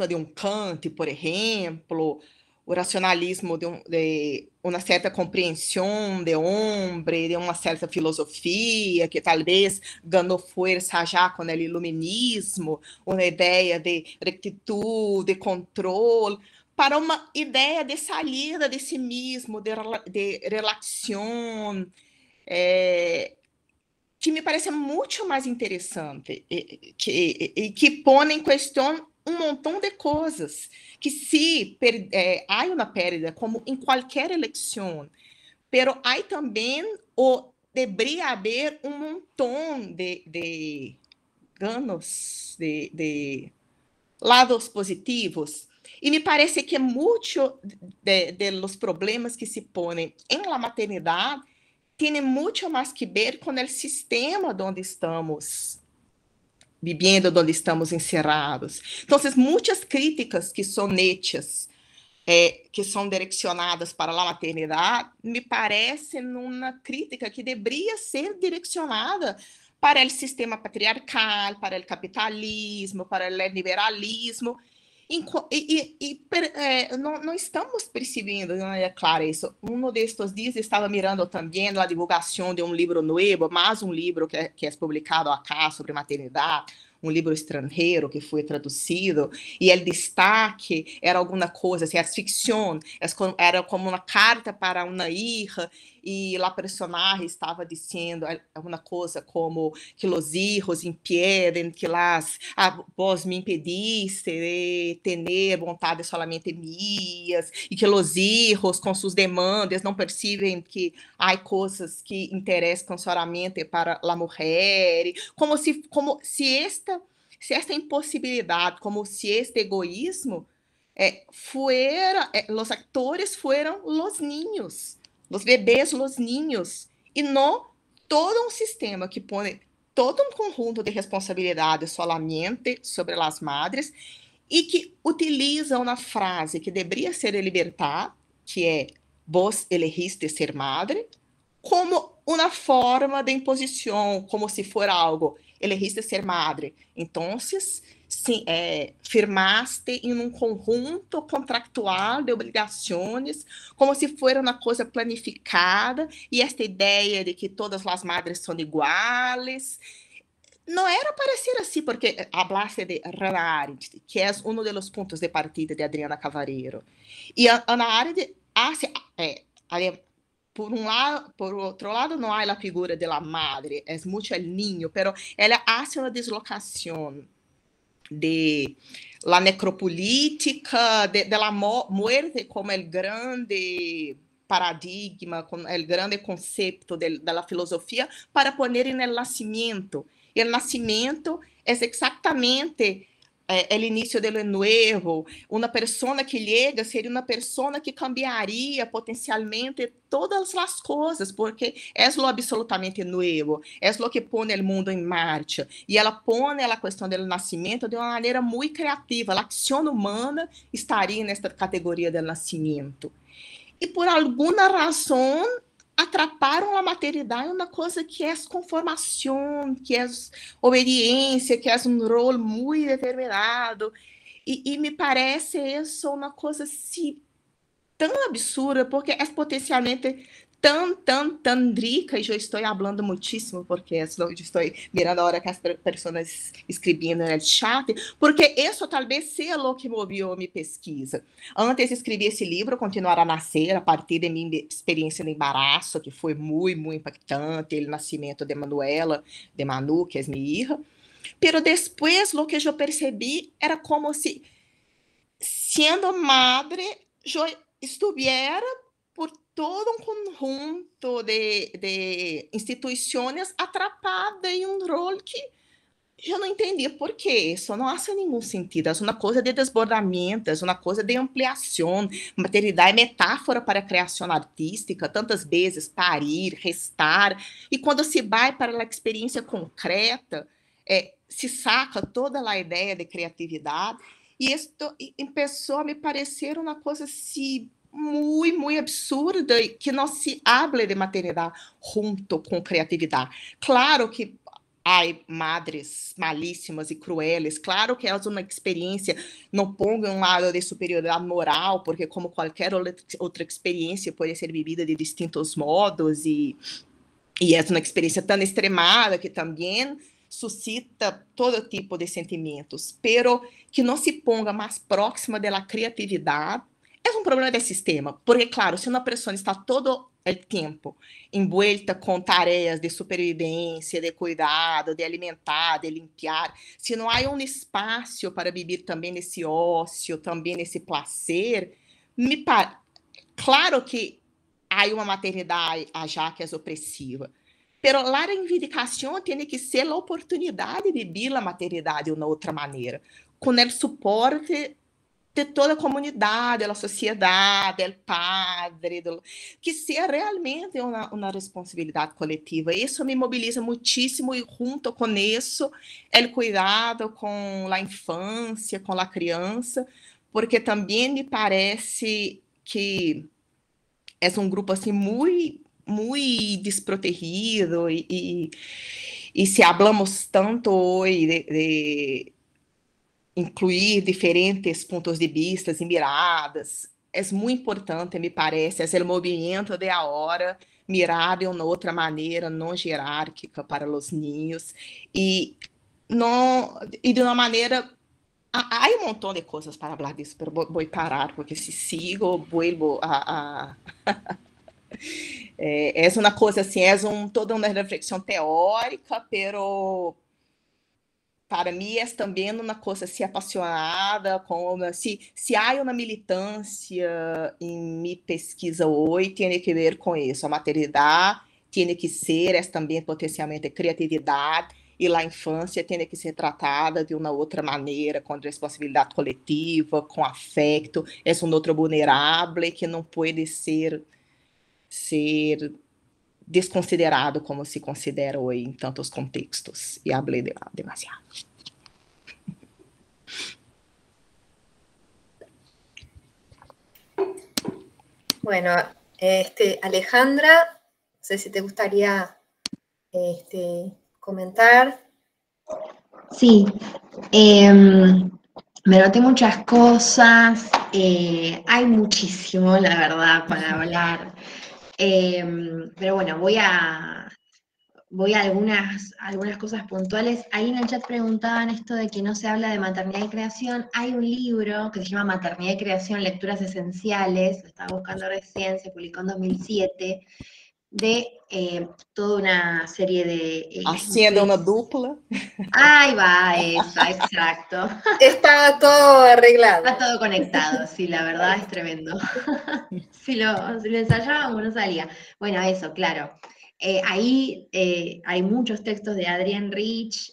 [SPEAKER 3] de um Kant, por exemplo, o racionalismo de uma certa compreensão de homem, de uma certa filosofia, que talvez ganhou força já com o iluminismo, uma ideia de rectitude, de controle, para uma ideia de saída de si mesmo, de relação, que me parece muito mais interessante e que põe em questão um montão de coisas, que se há uma perda, como em qualquer eleição, pero há também deveria haver um montão de ganhos, de lados positivos, e me parece que muito de los problemas que se põem em la maternidade tem muito mais que ver com o sistema onde estamos vivendo, onde estamos encerrados. Então, muitas críticas que são hechas, que são direcionadas para a maternidade, me parece uma crítica que deveria ser direcionada para o sistema patriarcal, para o capitalismo, para o liberalismo. Não estamos percebendo, não é claro isso. Destes dias estava mirando também a divulgação de um livro novo, mais um livro que é publicado acá sobre maternidade, um livro estrangeiro que foi traduzido, e o destaque era alguma coisa, assim, as ficção, era como uma carta para uma hija, e a personagem estava dizendo alguma coisa como que os hijos impedem, que vos me impediste de ter vontade solamente minhas, e que os hijos com suas demandas não percebem que há coisas que interessam solamente para a mulher, como se esta impossibilidade, como se este egoísmo os actores fueram os niños, os bebês, os niños, e não todo um sistema que põe todo um conjunto de responsabilidades solamente sobre as madres e que utiliza uma frase que deveria ser de libertad, que é vos elegiste ser madre, como uma forma de imposição, como se for algo, elegiste ser madre, então sim, firmaste em um conjunto contractual de obrigações, como se fosse uma coisa planificada, e esta ideia de que todas as madres são iguais. Não era para ser assim, porque hablaste de Hannah Arendt, que é um dos pontos de partida de Adriana Cavalheiro. E Hannah Arendt por outro lado, não há a figura da madre, é muito o niño, pero ela hace uma deslocação de la necropolítica, de la muerte como el grande paradigma, com o grande conceito da filosofia, para poner no nascimento. E o nascimento é exatamente o início do novo. Uma pessoa que chega seria uma pessoa que cambiaria potencialmente todas as coisas, porque é o absolutamente novo, é o que põe o mundo em marcha. E ela põe a questão do nascimento de uma maneira muito criativa. A ação humana estaria nesta categoria do nascimento. E por alguma razão atraparam a maternidade uma coisa que é conformação, que é obediência, que é rol muito determinado. E me parece isso uma coisa assim, tão absurda, porque é potencialmente tão rica, e eu estou falando muitíssimo, porque estou mirando a hora que as pessoas escrevendo no chat, porque isso talvez seja o que moveu minha pesquisa. Antes de escrever esse livro, continuar a nascer a partir de minha experiência de embaraço, que foi muito impactante, o nascimento de Manuela, de Manu, que é minha filha. Pero depois, o que eu percebi era como se, sendo madre, eu estivesse por todo um conjunto de instituições atrapada em um rol que eu não entendia por quê. Isso não faz nenhum sentido. É uma coisa de desbordamento, é uma coisa de ampliação. Maternidade é metáfora para a criação artística, tantas vezes parir, restar. E quando se vai para a experiência concreta, se saca toda a ideia de criatividade. E isso começou a me parecer uma coisa assim, muito absurda, que não se hable de maternidade junto com criatividade. Claro que há madres malíssimas e crueles, claro que é uma experiência, não ponga um lado de superioridade moral, porque como qualquer outra experiência pode ser vivida de distintos modos, e é uma experiência tão extremada que também suscita todo tipo de sentimentos, pero que não se ponga mais próxima da criatividade. É um problema do sistema, porque, claro, se uma pessoa está todo o tempo envuelta com tarefas de supervivência, de cuidado, de alimentar, de limpar, se não há um espaço para viver também nesse ócio, também nesse prazer, claro que há uma maternidade já que é opressiva, pero a reivindicação tem que ser a oportunidade de viver a maternidade de uma outra maneira, com o suporte de toda a comunidade, da sociedade, do padre, que seja realmente uma responsabilidade coletiva. Isso me mobiliza muitíssimo, e junto com isso, o cuidado com a infância, com a criança, porque também me parece que é um grupo assim muito desprotegido, e se hablamos tanto hoje de incluir diferentes pontos de vista e miradas, é muito importante, me parece, é o movimento de agora, mirar de uma outra maneira, não hierárquica para os ninhos, e de uma maneira... Há um montão de coisas para falar disso, mas vou parar, porque se sigo, vuelvo a... É uma coisa assim, toda uma reflexão teórica, pero... para mim é também uma coisa assim, apaixonada, como se há uma militância em minha pesquisa hoje, tem que ver com isso. A maternidade tem que ser também potencialmente criatividade, e a infância tem que ser tratada de uma outra maneira, com responsabilidade coletiva, com afeto. É um outro vulnerável que não pode ser desconsiderado como se considera hoje em tantos contextos, e hablé demasiado.
[SPEAKER 2] Bueno, Alejandra, no sé si te gustaría comentar.
[SPEAKER 4] Sí, me noté muchas cosas, hay muchísimo, la verdad, para hablar. Pero bueno, voy a algunas cosas puntuales. Ahí en el chat preguntaban esto de que no se habla de maternidad y creación. Hay un libro que se llama Maternidad y Creación, Lecturas Esenciales, lo estaba buscando recién, se publicó en 2007, de toda una serie de...
[SPEAKER 3] Haciendo una dupla.
[SPEAKER 4] Ahí va, esa, exacto.
[SPEAKER 2] Está todo arreglado.
[SPEAKER 4] Está todo conectado, sí, la verdad es tremendo. Si lo ensayábamos no salía. Bueno, eso, claro. Ahí hay muchos textos de Adrienne Rich,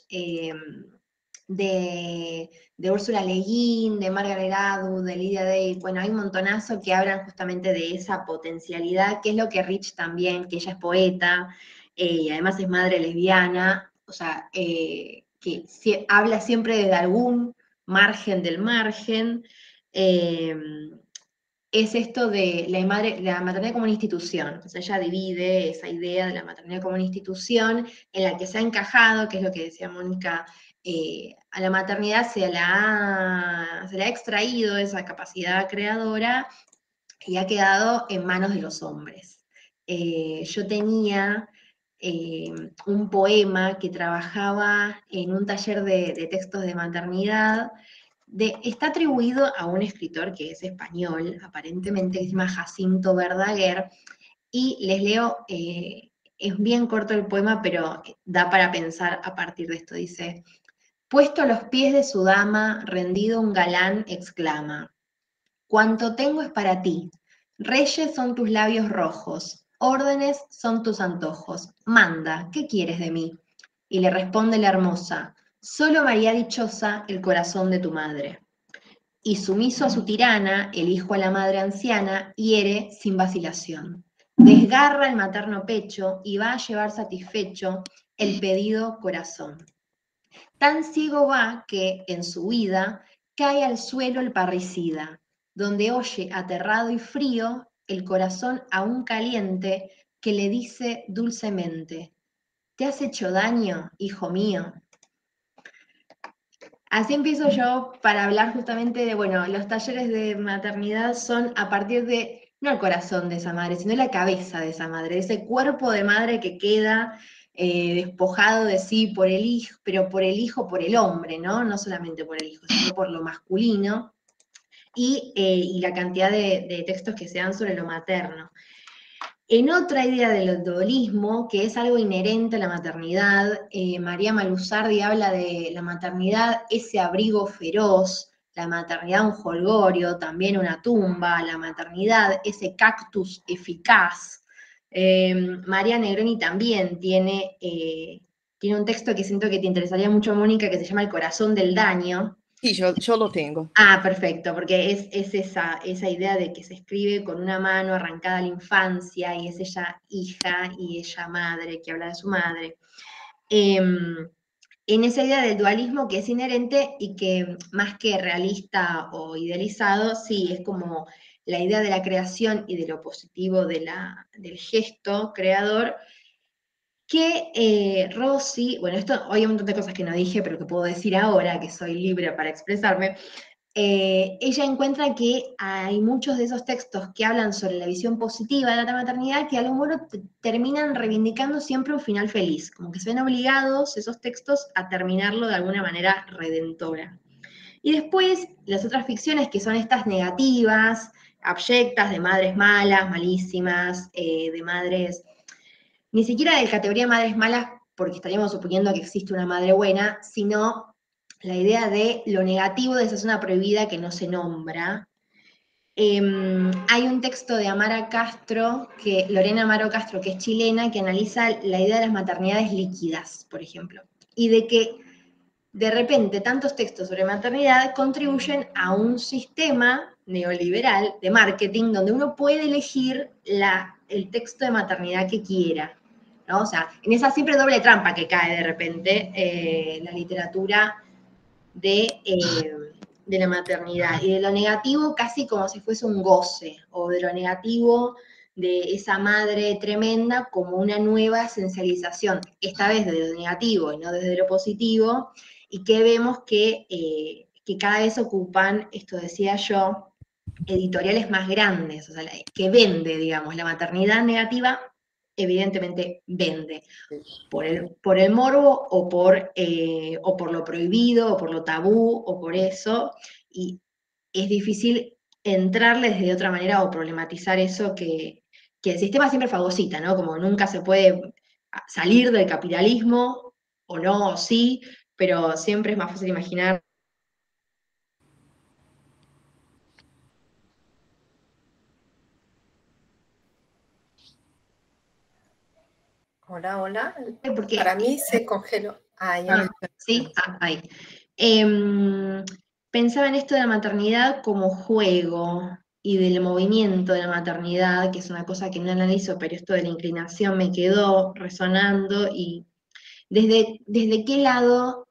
[SPEAKER 4] de Úrsula Le Guin, de Margaret Atwood, de Lydia Day. Bueno, hay un montonazo que hablan justamente de esa potencialidad, que es lo que Rich también, que ella es poeta, y además es madre lesbiana, o sea, que habla siempre desde algún margen del margen. Es esto de la maternidad como una institución. O sea, ella divide esa idea de la maternidad como una institución en la que se ha encajado, que es lo que decía Mónica, a la maternidad se le ha extraído esa capacidad creadora y ha quedado en manos de los hombres. Yo tenía un poema que trabajaba en un taller de textos de maternidad. Está atribuido a un escritor que es español, aparentemente, que se llama Jacinto Verdaguer, y les leo, es bien corto el poema, pero da para pensar a partir de esto. Dice: puesto a los pies de su dama, rendido un galán, exclama: cuanto tengo es para ti, reyes son tus labios rojos, órdenes son tus antojos, manda, ¿qué quieres de mí? Y le responde la hermosa: solo María dichosa el corazón de tu madre. Y sumiso a su tirana, el hijo a la madre anciana, hiere sin vacilación. Desgarra el materno pecho y va a llevar satisfecho el pedido corazón. Tan ciego va que, en su huida, cae al suelo el parricida, donde oye aterrado y frío el corazón aún caliente que le dice dulcemente: ¿te has hecho daño, hijo mío? Así empiezo yo para hablar justamente de, bueno, los talleres de maternidad son a partir de, no el corazón de esa madre, sino la cabeza de esa madre, ese cuerpo de madre que queda despojado de sí por el hijo, pero por el hombre, ¿no? No solamente por el hijo, sino por lo masculino, y la cantidad de textos que se dan sobre lo materno. En otra idea del dualismo, que es algo inherente a la maternidad, María Malusardi habla de la maternidad, ese abrigo feroz, la maternidad un jolgorio, también una tumba, la maternidad, ese cactus eficaz. María Negroni también tiene un texto que siento que te interesaría mucho, Mónica, que se llama El corazón del daño.
[SPEAKER 3] Sí, yo lo tengo.
[SPEAKER 4] Ah, perfecto, porque es esa idea de que se escribe con una mano arrancada a la infancia, y es ella hija y ella madre, que habla de su madre. En esa idea del dualismo que es inherente y que, más que realista o idealizado, sí, es como la idea de la creación y de lo positivo del gesto creador, que Rossi, bueno, esto hoy hay un montón de cosas que no dije, pero que puedo decir ahora, que soy libre para expresarme. Ella encuentra que hay muchos de esos textos que hablan sobre la visión positiva de la maternidad que a lo mejor terminan reivindicando siempre un final feliz, como que se ven obligados esos textos a terminarlo de alguna manera redentora. Y después las otras ficciones, que son estas negativas, abyectas, de madres malas, malísimas, de madres, ni siquiera de categoría madres malas, porque estaríamos suponiendo que existe una madre buena, sino la idea de lo negativo de esa zona prohibida que no se nombra. Hay un texto de Lorena Amaro Castro, que es chilena, que analiza la idea de las maternidades líquidas, por ejemplo, y de que de repente tantos textos sobre maternidad contribuyen a un sistema neoliberal de marketing donde uno puede elegir el texto de maternidad que quiera, ¿no? O sea, en esa siempre doble trampa que cae de repente la literatura de la maternidad, y de lo negativo casi como si fuese un goce, o de lo negativo de esa madre tremenda como una nueva esencialización, esta vez desde lo negativo y no desde lo positivo, y que vemos que cada vez ocupan, esto decía yo, editoriales más grandes, o sea, que vende, digamos, la maternidad negativa evidentemente vende, por el morbo o por lo prohibido, o por lo tabú, o por eso, y es difícil entrarles de otra manera o problematizar eso que que el sistema siempre fagocita, ¿no? Como nunca se puede salir del capitalismo, o no, o sí, pero siempre es más fácil imaginar.
[SPEAKER 2] Hola, hola.
[SPEAKER 4] Porque,
[SPEAKER 2] Para mí se congeló. Ah, ya.
[SPEAKER 4] ¿sí? Ahí. Pensaba en esto de la maternidad como juego y del movimiento de la maternidad, que es una cosa que no analizo, pero esto de la inclinación me quedó resonando, y desde qué lado,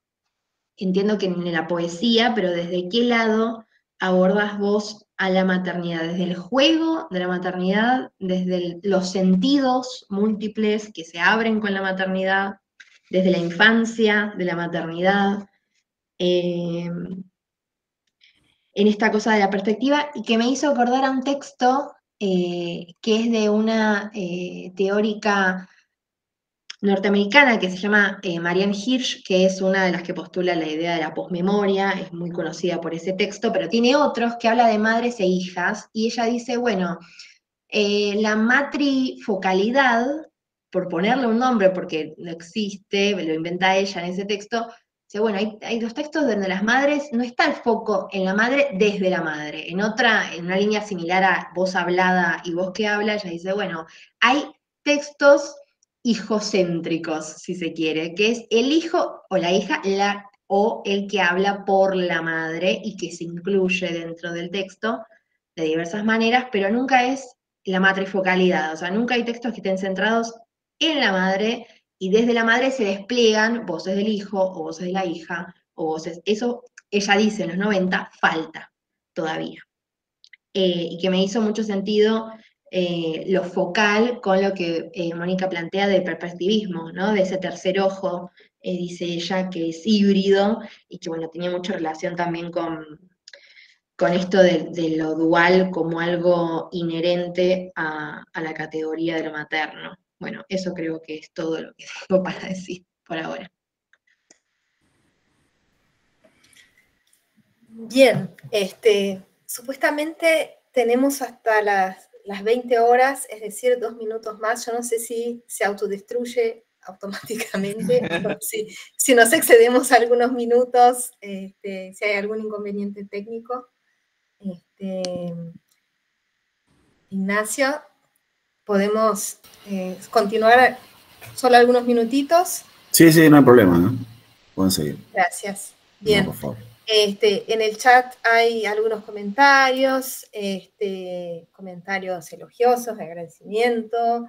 [SPEAKER 4] entiendo que en la poesía, pero desde qué lado abordás vos a la maternidad, desde el juego de la maternidad, desde los sentidos múltiples que se abren con la maternidad, desde la infancia de la maternidad, en esta cosa de la perspectiva, y que me hizo acordar a un texto que es de una teórica norteamericana que se llama Marianne Hirsch, que es una de las que postula la idea de la posmemoria, es muy conocida por ese texto, pero tiene otros que habla de madres e hijas, y ella dice, bueno, la matrifocalidad, por ponerle un nombre, porque no existe, lo inventa ella en ese texto, dice, bueno, hay dos textos donde las madres, no está el foco en la madre desde la madre, en otra, en una línea similar a voz hablada y voz que habla, ella dice, bueno, hay textos hijocéntricos, si se quiere, que es el hijo o la hija, o el que habla por la madre y que se incluye dentro del texto de diversas maneras, pero nunca es la matrifocalidad, o sea, nunca hay textos que estén centrados en la madre y desde la madre se despliegan voces del hijo o voces de la hija o voces, eso ella dice en los 90, falta todavía. Y que me hizo mucho sentido lo focal con lo que Mónica plantea del perspectivismo, ¿no? De ese tercer ojo, dice ella, que es híbrido y que, bueno, tenía mucha relación también con esto de lo dual como algo inherente a la categoría de lo materno. Bueno, eso creo que es todo lo que tengo para decir por ahora.
[SPEAKER 2] Bien, supuestamente tenemos hasta las 20 horas, es decir, 2 minutos más. Yo no sé si se autodestruye automáticamente, o si nos excedemos algunos minutos, si hay algún inconveniente técnico. Ignacio, podemos continuar solo algunos minutitos.
[SPEAKER 6] Sí, sí, no hay problema, ¿no? Pueden seguir.
[SPEAKER 2] Gracias. Bien.
[SPEAKER 6] No, por favor.
[SPEAKER 2] En el chat hay algunos comentarios, comentarios elogiosos, de agradecimiento,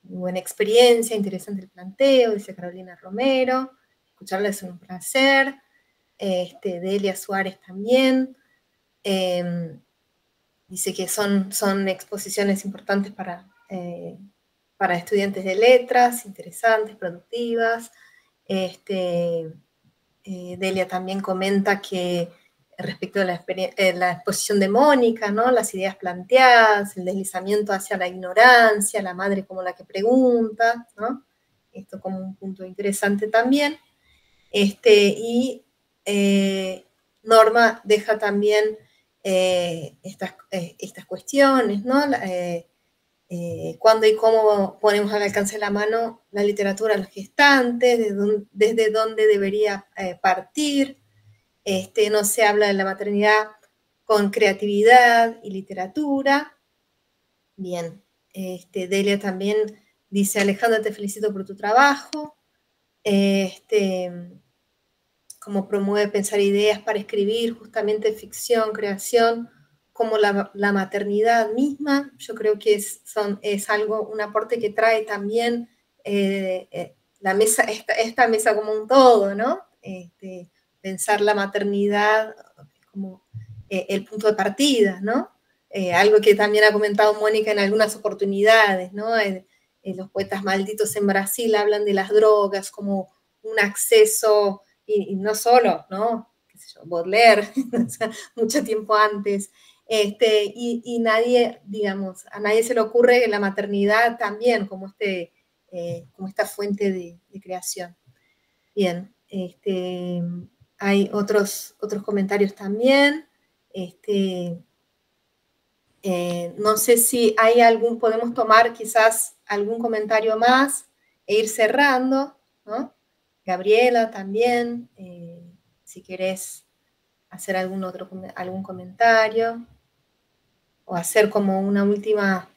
[SPEAKER 2] buena experiencia, interesante el planteo, dice Carolina Romero, escucharla es un placer, Delia Suárez también, dice que son exposiciones importantes para estudiantes de letras, interesantes, productivas. Delia también comenta que respecto a la exposición de Mónica, ¿no? Las ideas planteadas, el deslizamiento hacia la ignorancia, la madre como la que pregunta, ¿no? Esto como un punto interesante también. Y Norma deja también estas cuestiones, ¿no? Cuándo y cómo ponemos al alcance de la mano la literatura a los gestantes, desde dónde debería partir. No se habla de la maternidad con creatividad y literatura. Bien, Delia también dice, Alejandra, te felicito por tu trabajo. Cómo promueve pensar ideas para escribir, justamente ficción, creación, como la maternidad misma. Yo creo que es algo, un aporte que trae también la mesa, esta mesa como un todo, ¿no? Pensar la maternidad como el punto de partida, ¿no? Algo que también ha comentado Mónica en algunas oportunidades, ¿no? Los poetas malditos en Brasil hablan de las drogas como un acceso, y no solo, ¿no? ¿Qué sé yo? Baudelaire, mucho tiempo antes. Y nadie, digamos, a nadie se le ocurre la maternidad también como, como esta fuente de creación. Bien, hay otros comentarios también. No sé si hay podemos tomar quizás algún comentario más e ir cerrando, ¿no? Gabriela también, si querés hacer algún comentario o hacer como una última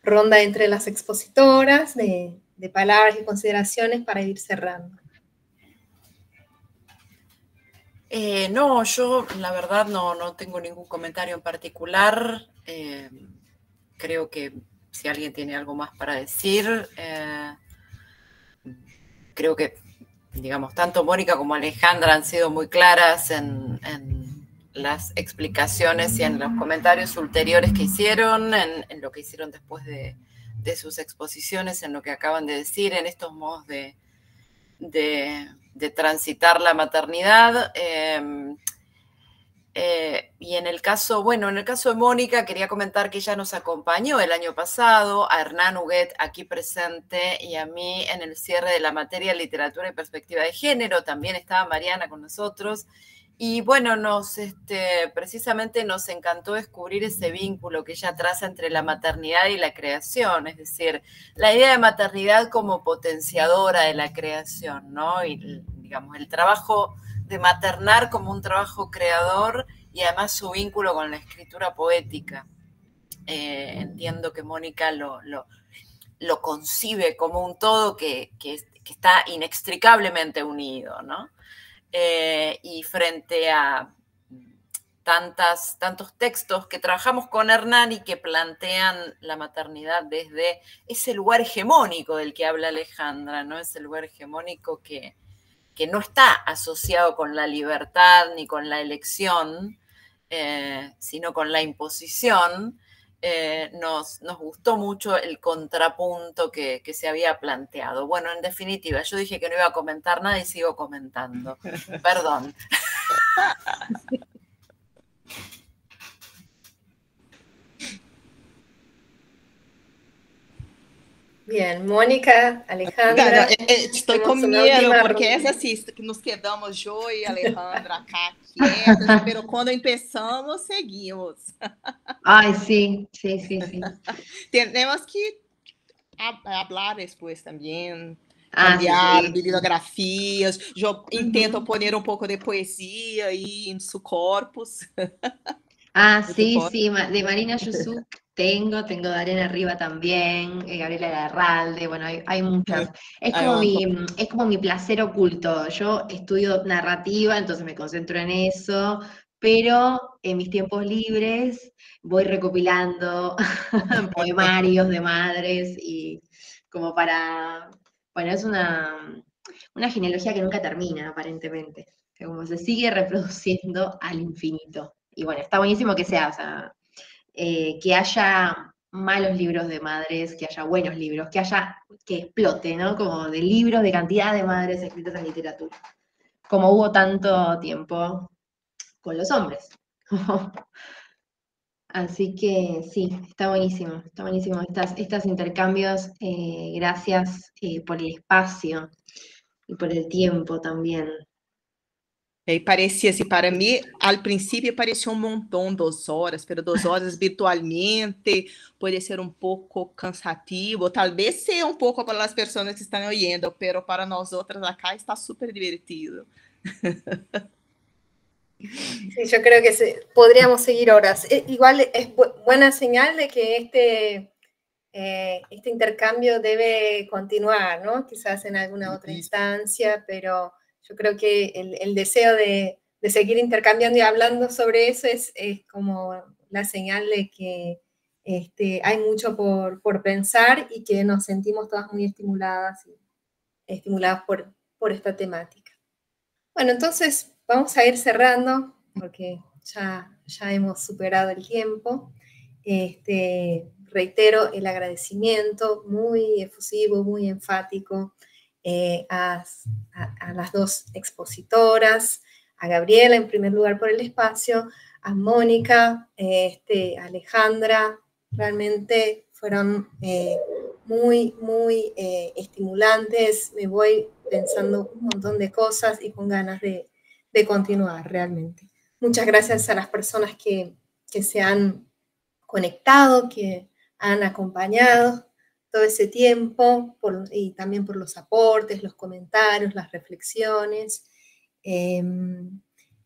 [SPEAKER 2] ronda entre las expositoras de palabras y consideraciones para ir cerrando.
[SPEAKER 1] No, yo la verdad no tengo ningún comentario en particular. Creo que si alguien tiene algo más para decir, creo que, digamos, tanto Mónica como Alejandra han sido muy claras en las explicaciones y en los comentarios ulteriores que hicieron, en lo que hicieron después de sus exposiciones, en lo que acaban de decir, en estos modos de transitar la maternidad. Y en el caso de Mónica, quería comentar que ella nos acompañó el año pasado, a Hernán Huguet aquí presente y a mí en el cierre de la materia Literatura y Perspectiva de Género. También estaba Mariana con nosotros. Y bueno, precisamente nos encantó descubrir ese vínculo que ella traza entre la maternidad y la creación, es decir, la idea de maternidad como potenciadora de la creación, ¿no? Y, digamos, el trabajo de maternar como un trabajo creador y además su vínculo con la escritura poética. Entiendo que Mónica lo concibe como un todo que está inextricablemente unido, ¿no? Y frente a tantos textos que trabajamos con Hernán y que plantean la maternidad desde ese lugar hegemónico del que habla Alejandra, ¿no? Ese lugar hegemónico que no está asociado con la libertad ni con la elección, sino con la imposición. Nos gustó mucho el contrapunto que se había planteado. Bueno, en definitiva, yo dije que no iba a comentar nada y sigo comentando. Perdón.
[SPEAKER 2] Bien, Mónica, Alejandra.
[SPEAKER 3] Estou com medo, porque essa assim, nos quedamos eu e Alejandra acá quietas, pero quando começamos, seguimos.
[SPEAKER 4] Ay, sí.
[SPEAKER 3] Temos que falar depois também, cambiar bibliografias. Eu intento poner um pouco de poesia aí em seu corpus.
[SPEAKER 4] Sí, de Marina Yusuk tengo de Arena Arriba también, Gabriela Larralde, bueno, hay muchas. Es como mi placer oculto. Yo estudio narrativa, entonces me concentro en eso, pero en mis tiempos libres voy recopilando poemarios de madres y como bueno, es una genealogía que nunca termina, aparentemente. Como se sigue reproduciendo al infinito. Y bueno, está buenísimo que sea, o sea, que haya malos libros de madres, que haya buenos libros, que explote, ¿no? Como de libros, de cantidad de madres escritas en literatura. Como hubo tanto tiempo con los hombres. Así que sí, está buenísimo estos intercambios. Gracias por el espacio y por el tiempo también.
[SPEAKER 3] E parecia assim, para mim, ao princípio parecia um montão, 2 horas, pero 2 horas virtualmente pode ser um pouco cansativo, talvez seja um pouco para as pessoas que estão ouvindo, pero para nós outras acá está super divertido.
[SPEAKER 2] Sí, yo creo que podríamos seguir horas. Igual es buena señal de que este intercambio debe continuar, ¿no? Quizás en alguna otra instancia, pero yo creo que el deseo de seguir intercambiando y hablando sobre eso es como la señal de que hay mucho por pensar y que nos sentimos todas muy estimuladas por esta temática. Bueno, entonces vamos a ir cerrando porque ya hemos superado el tiempo. Reitero el agradecimiento muy efusivo, muy enfático a las dos expositoras, a Gabriela en primer lugar por el espacio, a Mónica, Alejandra, realmente fueron muy estimulantes. Me voy pensando un montón de cosas y con ganas de continuar realmente. Muchas gracias a las personas que se han conectado, que han acompañado todo ese tiempo, y también por los aportes, los comentarios, las reflexiones. Y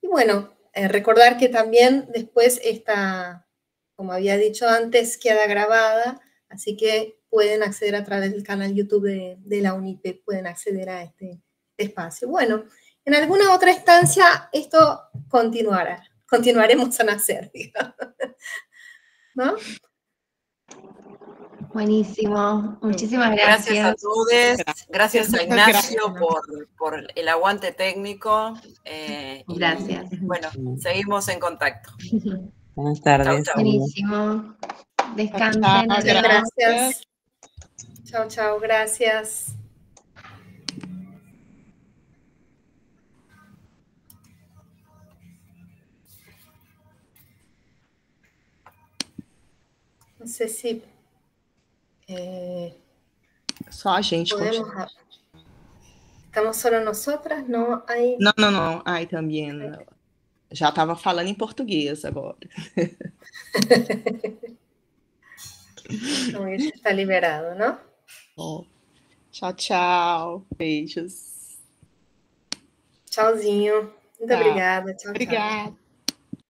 [SPEAKER 2] bueno, recordar que también después esta, como había dicho antes, queda grabada, así que pueden acceder a través del canal YouTube de la UNIPE, pueden acceder a este espacio. Bueno, en alguna otra instancia esto continuaremos a nacer, digamos, ¿no?
[SPEAKER 4] Buenísimo, muchísimas
[SPEAKER 1] Gracias a
[SPEAKER 4] gracias.
[SPEAKER 1] todos, gracias a Ignacio
[SPEAKER 2] Gracias.
[SPEAKER 1] por el aguante técnico.
[SPEAKER 4] Gracias.
[SPEAKER 1] Bueno, seguimos en contacto.
[SPEAKER 5] Buenas tardes.
[SPEAKER 1] Chau, chau.
[SPEAKER 4] Buenísimo. Descansen.
[SPEAKER 3] Chao,
[SPEAKER 2] Muchas
[SPEAKER 3] gracias.
[SPEAKER 2] gracias. Chao, chao, gracias. No sé si
[SPEAKER 3] Só a gente
[SPEAKER 2] podemos. ¿Estamos solo nosotras? No hay.
[SPEAKER 3] Não, não, não. Ai, também. Já estava falando em português agora.
[SPEAKER 2] No, ya está liberado, ¿no?
[SPEAKER 3] Bom, tchau, tchau. Beijos.
[SPEAKER 2] Tchauzinho. Muito
[SPEAKER 3] Tchau.
[SPEAKER 2] obrigada. Tchau, tchau.
[SPEAKER 3] Obrigada.